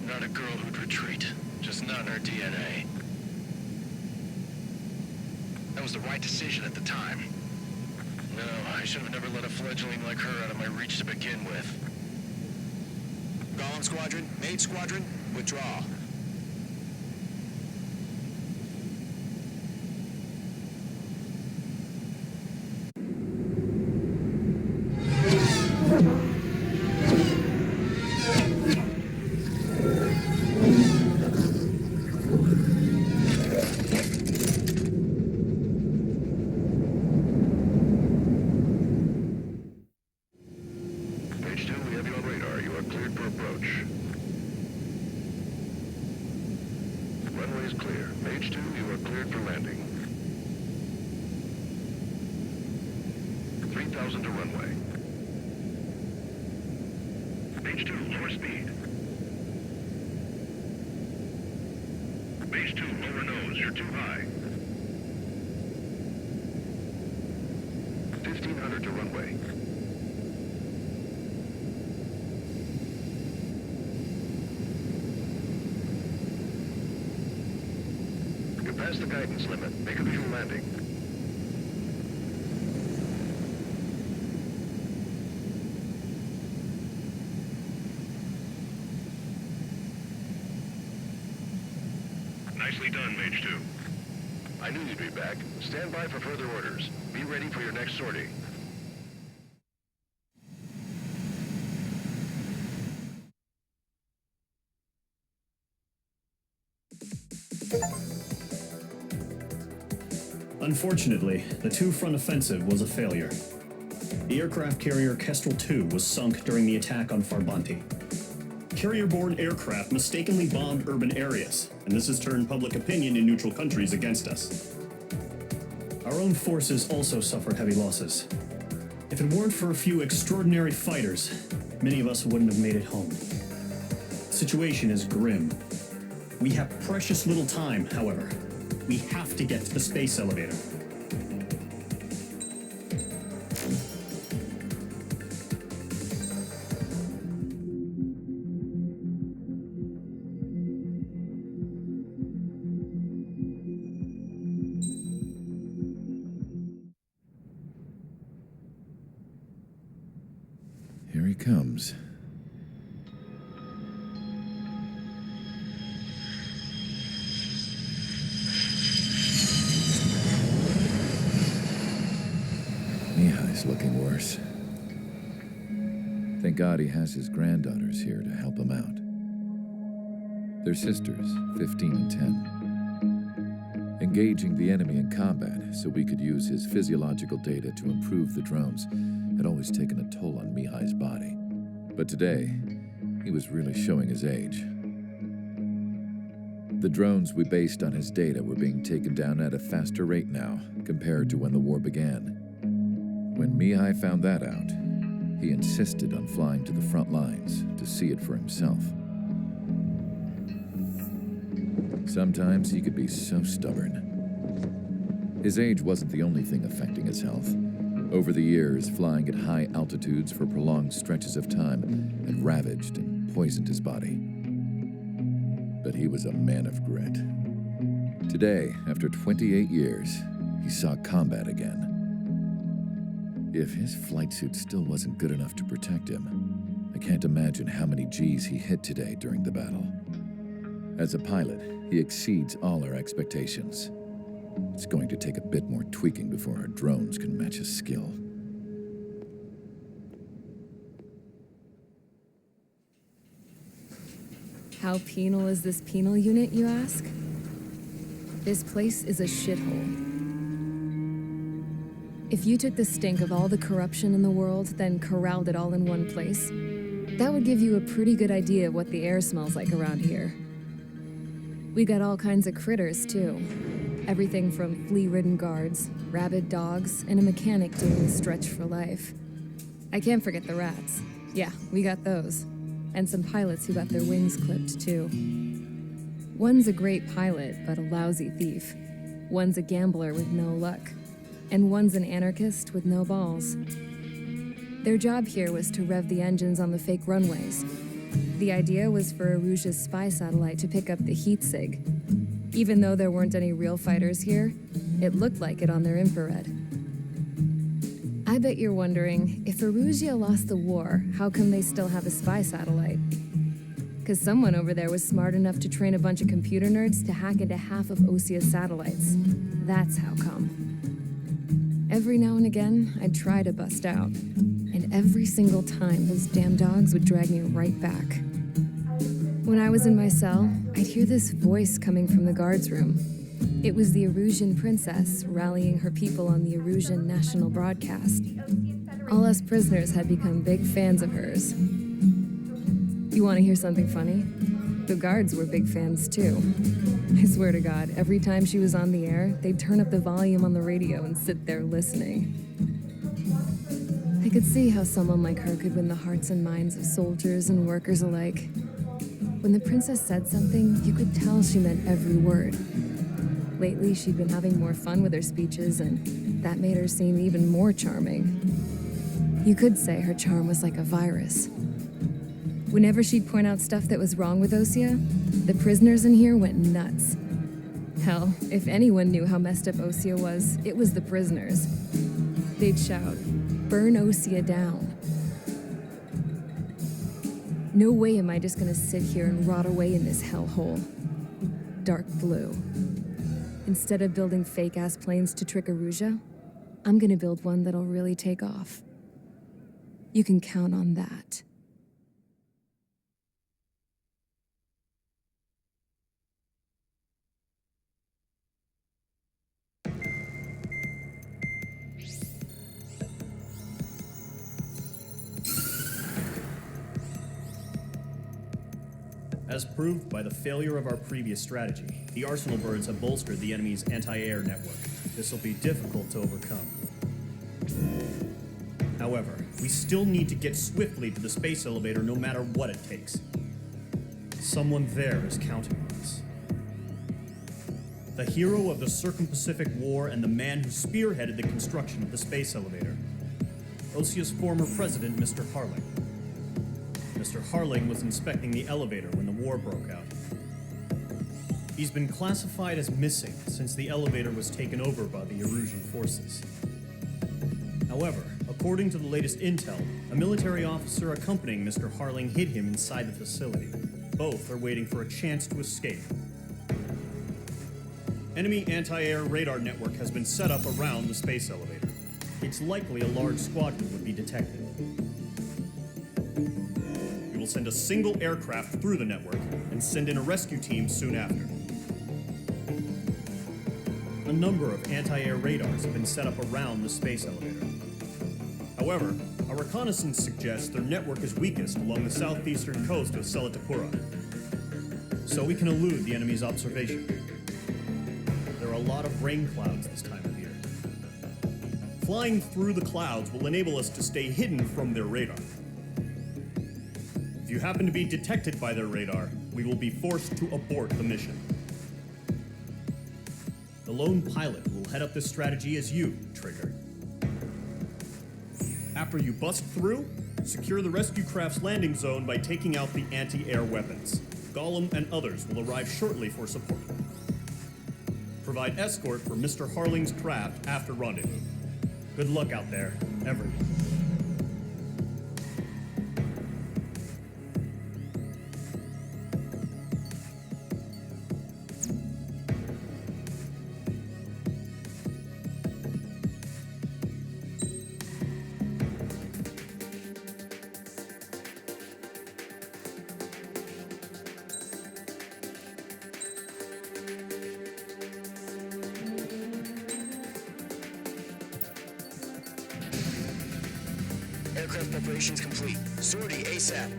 Not a girl who'd retreat. Just not in her DNA. That was the right decision at the time. No, I should have never let a fledgling like her out of my reach to begin with. Golem Squadron, Mage Squadron, withdraw. Mage 2, we have you on radar. You are cleared for approach. Runway is clear. Mage 2, you are cleared for landing. 3,000 to runway. Mage 2, lower speed. Mage 2, lower nose. You're too high. 1,500 to runway. You're past the guidance limit. Make a visual landing. Nicely done, Mage 2. I knew you'd be back. Stand by for further orders. Be ready for your next sortie. Unfortunately, the two-front offensive was a failure. The aircraft carrier Kestrel II was sunk during the attack on Farbanti. Carrier-borne aircraft mistakenly bombed urban areas, and this has turned public opinion in neutral countries against us. Our own forces also suffered heavy losses. If it weren't for a few extraordinary fighters, many of us wouldn't have made it home. The situation is grim. We have precious little time, however. We have to get to the space elevator. Here he comes. Mihai's looking worse. Thank God he has his granddaughters here to help him out. They're sisters, 15 and 10. Engaging the enemy in combat so we could use his physiological data to improve the drones had always taken a toll on Mihai's body. But today, he was really showing his age. The drones we based on his data were being taken down at a faster rate now compared to when the war began. When Mihai found that out, he insisted on flying to the front lines to see it for himself. Sometimes he could be so stubborn. His age wasn't the only thing affecting his health. Over the years, flying at high altitudes for prolonged stretches of time had ravaged and poisoned his body. But he was a man of grit. Today, after 28 years, he saw combat again. If his flight suit still wasn't good enough to protect him, I can't imagine how many G's he hit today during the battle. As a pilot, he exceeds all our expectations. It's going to take a bit more tweaking before our drones can match his skill. How penal is this penal unit, you ask? This place is a shithole. If you took the stink of all the corruption in the world, then corralled it all in one place, that would give you a pretty good idea of what the air smells like around here. We got all kinds of critters, too. Everything from flea-ridden guards, rabid dogs, and a mechanic doing the stretch for life. I can't forget the rats. Yeah, we got those. And some pilots who got their wings clipped, too. One's a great pilot, but a lousy thief. One's a gambler with no luck. And one's an anarchist with no balls. Their job here was to rev the engines on the fake runways. The idea was for Aruja's spy satellite to pick up the heat sig. Even though there weren't any real fighters here, it looked like it on their infrared. I bet you're wondering, if Aruja lost the war, how come they still have a spy satellite? Because someone over there was smart enough to train a bunch of computer nerds to hack into half of Osia's satellites. That's how come. Every now and again, I'd try to bust out. And every single time, those damn dogs would drag me right back. When I was in my cell, I'd hear this voice coming from the guards room. It was the Erusian princess rallying her people on the Erusian national broadcast. All us prisoners had become big fans of hers. You want to hear something funny? The guards were big fans too. I swear to God, every time she was on the air, they'd turn up the volume on the radio and sit there listening. I could see how someone like her could win the hearts and minds of soldiers and workers alike. When the princess said something, you could tell she meant every word. Lately, she'd been having more fun with her speeches, and that made her seem even more charming. You could say her charm was like a virus. Whenever she'd point out stuff that was wrong with Osia, the prisoners in here went nuts. Hell, if anyone knew how messed up Osia was, it was the prisoners. They'd shout, "Burn Osia down." No way am I just gonna sit here and rot away in this hellhole. Dark blue. Instead of building fake-ass planes to trick Aruja, I'm gonna build one that'll really take off. You can count on that. As proved by the failure of our previous strategy, the Arsenal birds have bolstered the enemy's anti-air network. This will be difficult to overcome. However, we still need to get swiftly to the space elevator no matter what it takes. Someone there is counting on us. The hero of the Circum-Pacific War and the man who spearheaded the construction of the space elevator. Osia's former president, Mr. Harling. Mr. Harling was inspecting the elevator when the war broke out. He's been classified as missing since the elevator was taken over by the Erusian forces. However, according to the latest intel, a military officer accompanying Mr. Harling hid him inside the facility. Both are waiting for a chance to escape. Enemy anti-air radar network has been set up around the space elevator. It's likely a large squadron would be detected. We will send a single aircraft through the network and send in a rescue team soon after. A number of anti-air radars have been set up around the space elevator. However, our reconnaissance suggests their network is weakest along the southeastern coast of Selatapura, so we can elude the enemy's observation. There are a lot of rain clouds this time of year. Flying through the clouds will enable us to stay hidden from their radar. If you happen to be detected by their radar, we will be forced to abort the mission. The lone pilot will head up this strategy as you, Trigger. After you bust through, secure the rescue craft's landing zone by taking out the anti-air weapons. Gollum and others will arrive shortly for support. Provide escort for Mr. Harling's craft after rendezvous. Good luck out there, everyone. Aircraft preparations complete. Sortie ASAP.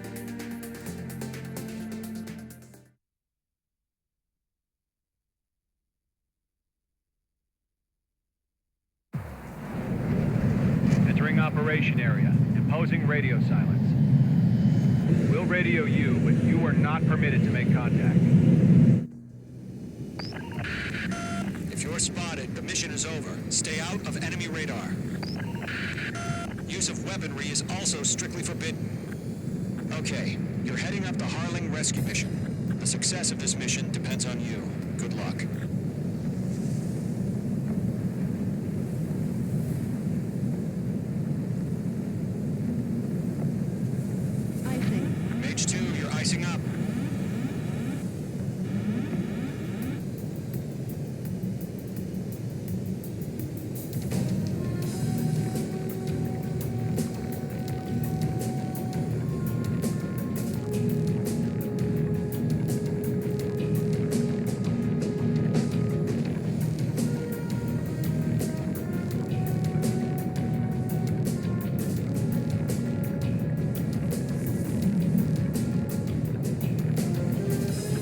Entering operation area. Imposing radio silence. We'll radio you, but you are not permitted to make contact. If you're spotted, the mission is over. Stay out of enemy radar. use of weaponry is also strictly forbidden. Okay, you're heading up the Harling rescue mission. The success of this mission depends on you. Good luck. Mage 2, you're icing up.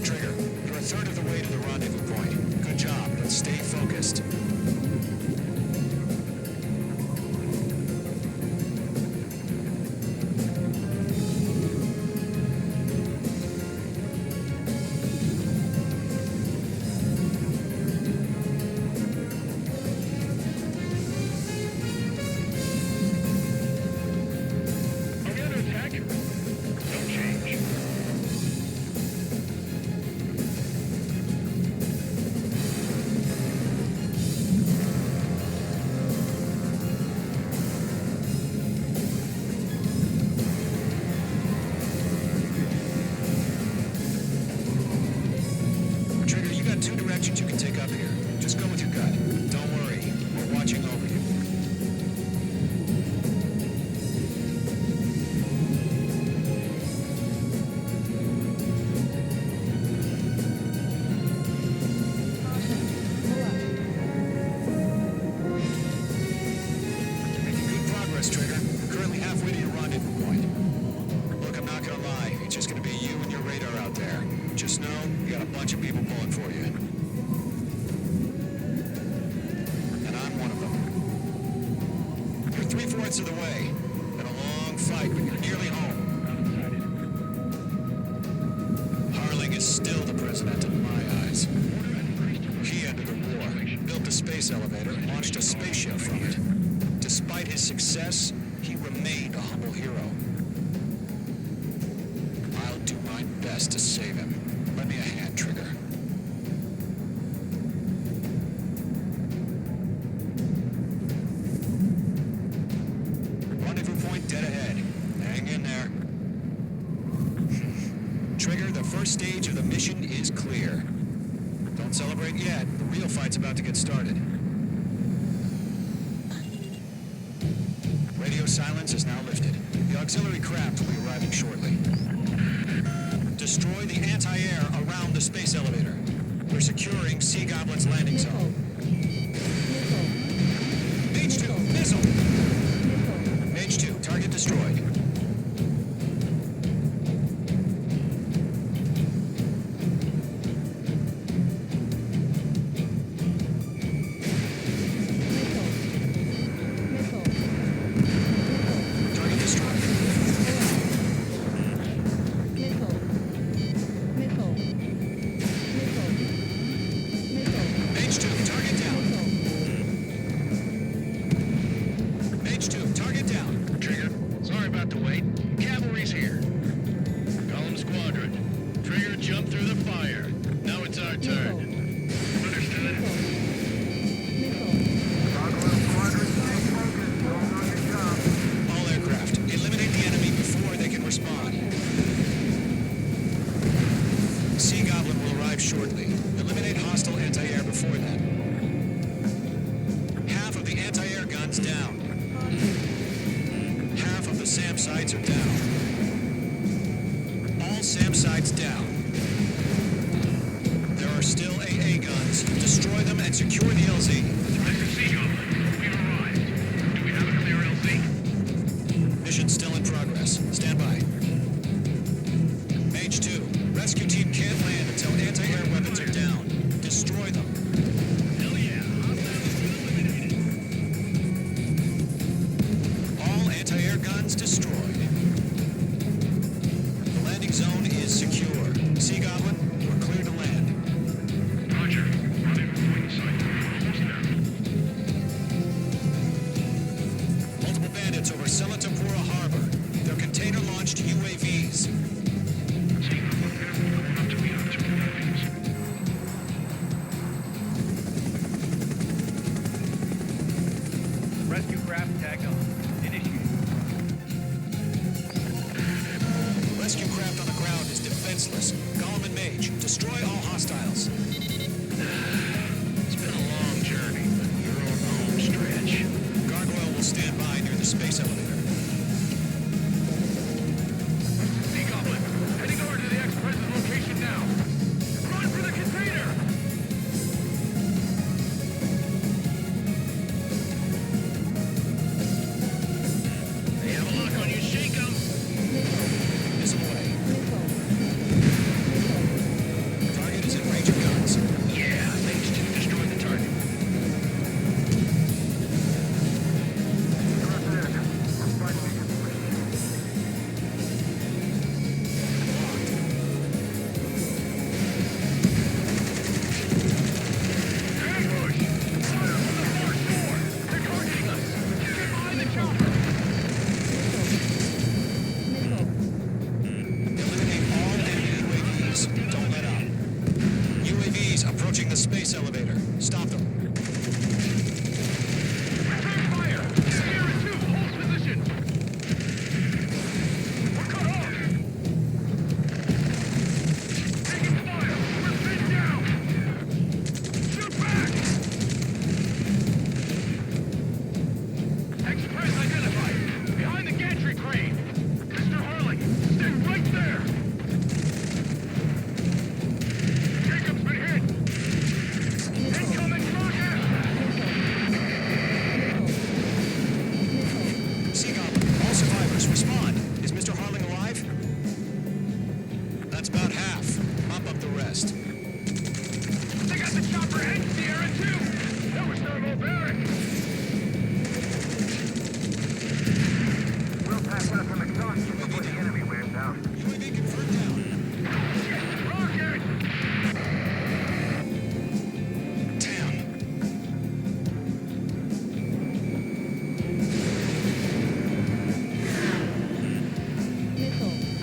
Trigger, you're a third of the way to the rendezvous point. Good job, but stay focused. Are we under attack? Don't change. Trigger, you got two directions you can take up here. Just go with your gut. Don't worry, we're watching over you. Making good progress, Trigger. You're currently halfway to your rendezvous point. Look, I'm not gonna lie. It's just gonna be you and your radar out there. Just know you got a bunch of people pulling for you. And I'm one of them. You're 3/4 of the way. Been a long fight, but you're nearly home. Harling is still the president in my eyes. He ended the war, built a space elevator, and launched a spaceship from it. Despite his success, he remained a humble hero. I'll do my best to save him. Lend me a hand, Trigger. Rendezvous point dead ahead. Hang in there. Trigger, the first stage of the mission is clear. Don't celebrate yet. The real fight's about to get started. Radio silence is now lifted. The auxiliary craft will be arriving shortly. Destroy the anti-air around the space elevator. We're securing Sea Goblin's landing zone. Mage 2, missile! Mage 2, target destroyed. Target destroyed. Mage 2, target down. Mage 2, target down. Trigger, sorry about the wait. Cavalry's here. Column Squadron. Trigger jumped through the fire. Now it's our turn. Understood. All aircraft, eliminate the enemy before they can respond. Sea Goblin will arrive shortly. Eliminate hostile anti-air before then. Half of the anti-air guns down. Half of the SAM sites are down. All SAM sites down. There are still AA guns. Destroy them and secure the LZ. Mr. Seagull, we've arrived. Do we have a clear LZ? Mission still in progress. Stand by. Mage 2, rescue team can't land until anti-air weapons are down. Destroy them. Hell yeah. All anti-air guns destroyed. The landing zone is secure. Sea Goblin, we're clear to land. Roger. Rendezvous point in sight. Almost there. Multiple bandits over Sella defenseless. Gollum and Mage, destroy all hostiles. It's been a long journey, but we're on the home stretch. Gargoyle will stand by near the space elevator. Sea Goblin, heading over to the X-Press's location now. Run for the container! They have a lock on you, shake 'em! Missile away. Target is in range of guns. Yeah, Mage 2 destroyed the target. Ambush! Fire from the far shore! They're targeting us! Get behind the chopper! Eliminate all enemy UAVs. Don't let up. UAVs approaching the space elevator. Stop them. Return fire! Sierra 2, hold position! We're cut off! Taking fire! We're pinned down! Shoot back! Express identified! Behind the gantry crane! Mr. Harling, stay right there! Jacob's been hit! Incoming rocket! Sea Goblin, all survivors, respond. Is Mr. Harling alive? That's about half. Mop up the rest. They got the chopper and Sierra 2! That was thermobaric! We'll pass out some exhaustion before the enemy wears out. UAV confirmed down. Rocket! Down.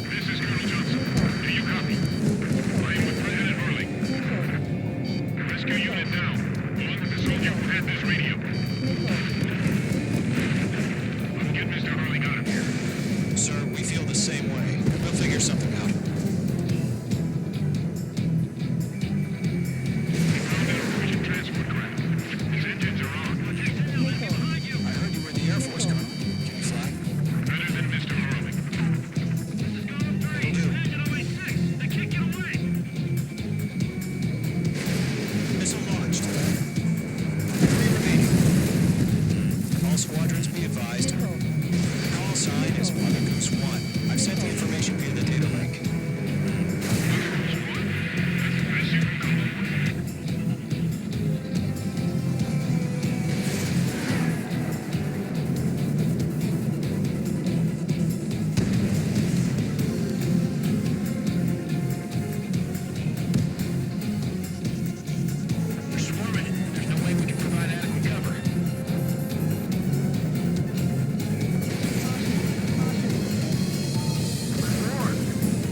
This is Colonel Johnson. Do you copy? I am with President Harling. Rescue unit down, along with the soldier who had this radio. Let's get Mr. Harling out of here. Sir, we feel the same way. We'll figure something out. We found an Norwegian transport craft. His engines are on. I heard you were in the Air Force, Colonel. Can you fly? Better than Mr. Harling. Will do. They can't get away! Missile launched. 3 remaining. All squadrons be advised. Call sign is Mother Goose 1. I've sent the information via the data link. We're swarming. There's no way we can provide adequate cover.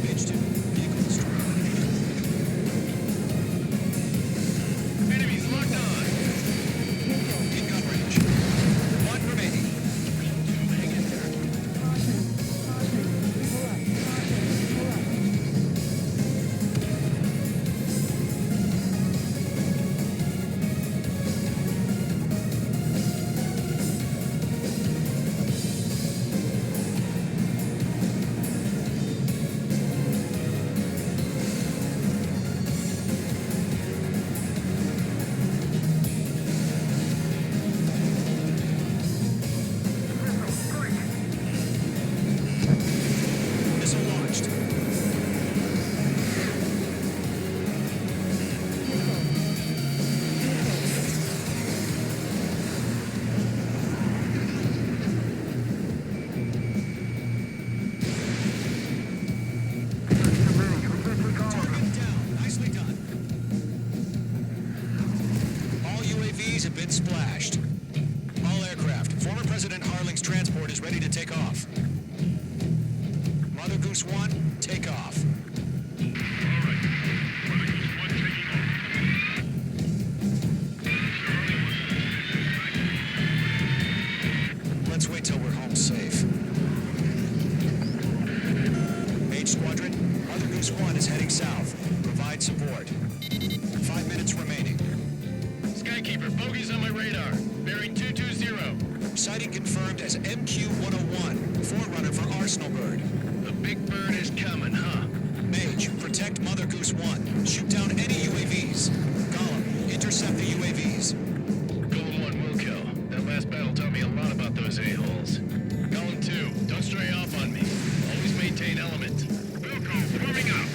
Mage 2, vehicle destroyed. Enemies locked on. In gun range. 1 remaining. Missile launched. Target down. Nicely done. All UAVs have been splashed. All aircraft. Former President Harling's transport is ready to take off. Mother Goose 1, take off. All right. Mother Goose 1 taking off. Let's wait till we're home safe. Mage Squadron, Mother Goose Goose 1 is heading south. Provide support. 5 minutes remaining. Skykeeper, bogeys on my radar. Bearing 220. Sighting confirmed as MQ-101, forerunner for Arsenal Bird. The big bird is coming, huh? Mage, protect Mother Goose 1. Shoot down any UAVs. Gollum, intercept the UAVs. Golem 1 will kill. That last battle taught me a lot about those a-holes. Golem 2, don't stray off on me. Always maintain element. Wilco, forming up.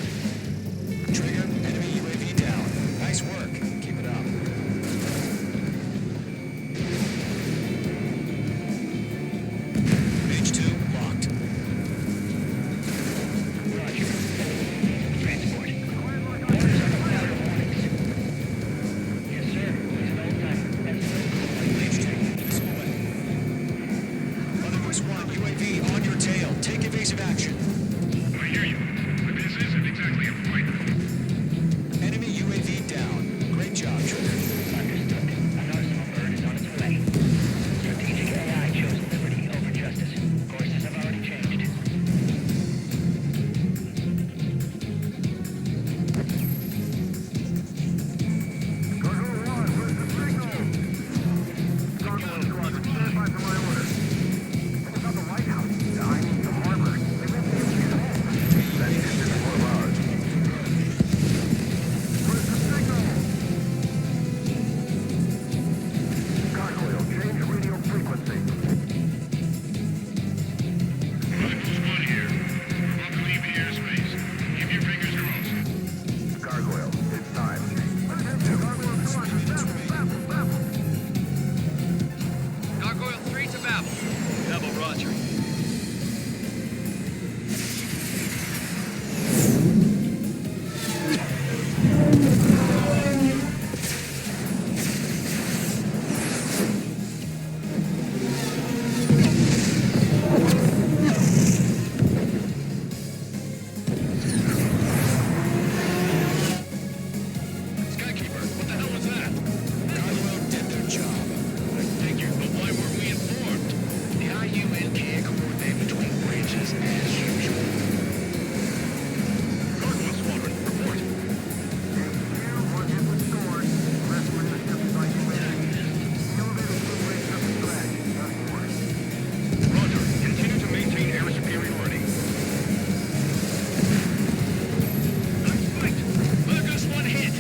Trigger, enemy UAV down. Nice work. Keep it up. Mage 2, locked. Roger. Transport. Orders on the powder warnings. Yes, sir. Please hold tight. That's Mage 2, missile away. Mother Goose 1, UAV on your tail. Take evasive action. I hear you, but this isn't exactly a fight. Enemy UAV down. Great job, Trigger. understood. An Arsenal bird is on its way. Strategic AI chose liberty over justice. Courses have already changed. Who's one here? About to leave the airspace. Keep your fingers crossed. Gargoyle, it's time. Gargoyle 3 to Babel. Babel, roger. Skykeeper, what the hell was that? Gargoyle did their job. I figured, but why weren't we informed? The IUN can't coordinate between branches as usual. Gargoyle Squadron, report. Roger, continue to maintain air superiority. I'm spiked. Mother Goose 1 hit.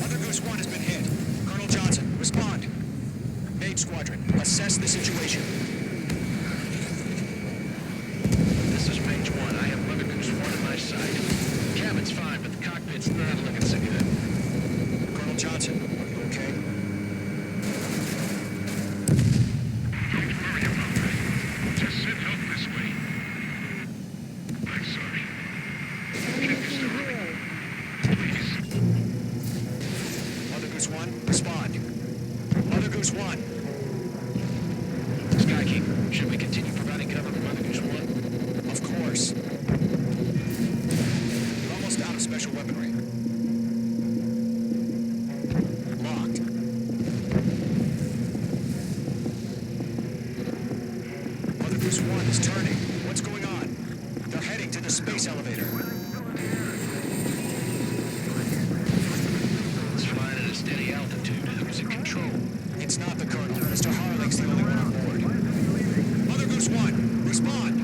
Mother Goose 1 has been hit. Colonel Johnson, respond. Mage Squadron, assess the situation. This is Mage 1. I have Mother Goose 1 in my sight. Cabin's fine, but the cockpit's not looking so good. Colonel Johnson, are you okay? Don't worry about that. Just send help this way. I'm sorry. Check this door. Please. Mother Goose 1, respond. Mother Goose 1. Skykeeper, should we continue providing cover for Mother Goose 1? Of course. You're almost out of special weaponry. Locked. Mother Goose 1 is turning. What's going on? They're heading to the space elevator. It's flying at a steady altitude. Who's in control? It's not the Colonel. Mr. Harling's the only one on board. Mother Goose 1, respond.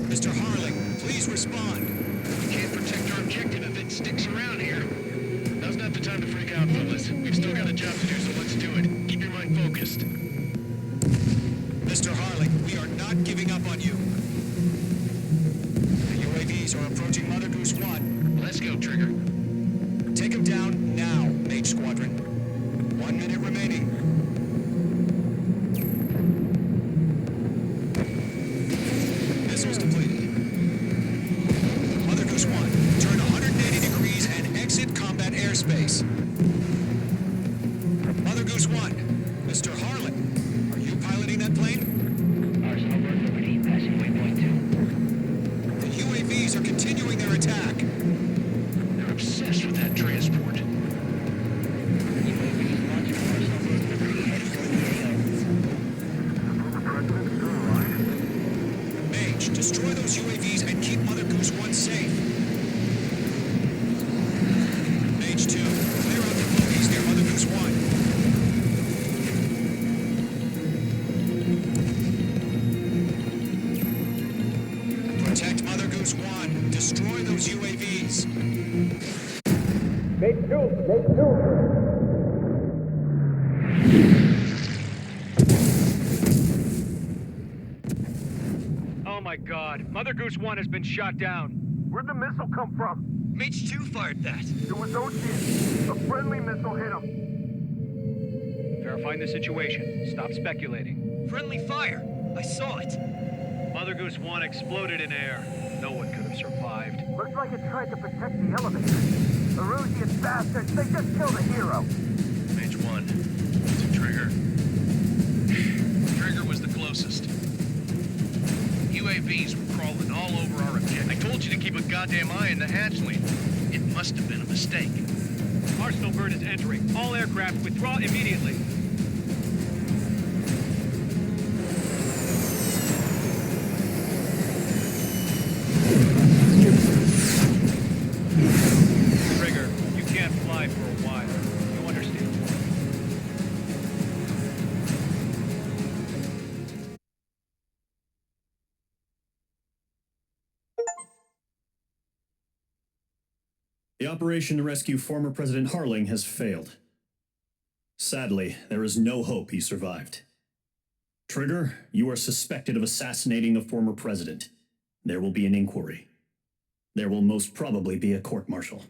Mr. Harling, please respond. We can't protect our objective if it sticks around here. Now's not the time to freak out, fellas. We've still got a job to do, so let's do it. Keep your mind focused. Mr. Harling, we are not giving up on you. The UAVs are approaching Mother Goose 1. Let's go, Trigger. Take them down now, Mage Squadron. 1 minute remaining. Missiles depleted. Mother Goose 1, turn 180 degrees and exit combat airspace. Mother Goose 1, Mr. Harlan, are you piloting that plane? Arsenal bird liberty, passing waypoint 2. The UAVs are continuing their attack. They're destroy those UAVs and keep Mother Goose 1 safe. Mage 2, clear out the bogies near Mother Goose 1. Protect Mother Goose 1. Destroy those UAVs. Mate 2! Mate 2! Oh my god. Mother Goose 1 has been shot down. Where'd the missile come from? Mage 2 fired that. It was Ocean. A friendly missile hit him. Verifying the situation. Stop speculating. Friendly fire. I saw it. Mother Goose 1 exploded in air. No one could have survived. Looks like it tried to protect the elevator. Erusian bastards, they just killed a hero. Mage 1. It's a Trigger. Trigger was the closest. UAVs were crawling all over our objective. I told you to keep a goddamn eye in the hatchling. It must have been a mistake. Arsenal bird is entering. All aircraft withdraw immediately. Trigger, you can't fly for a while. You understand? The operation to rescue former President Harling has failed. Sadly, there is no hope he survived. Trigger, you are suspected of assassinating the former president. There will be an inquiry. There will most probably be a court-martial.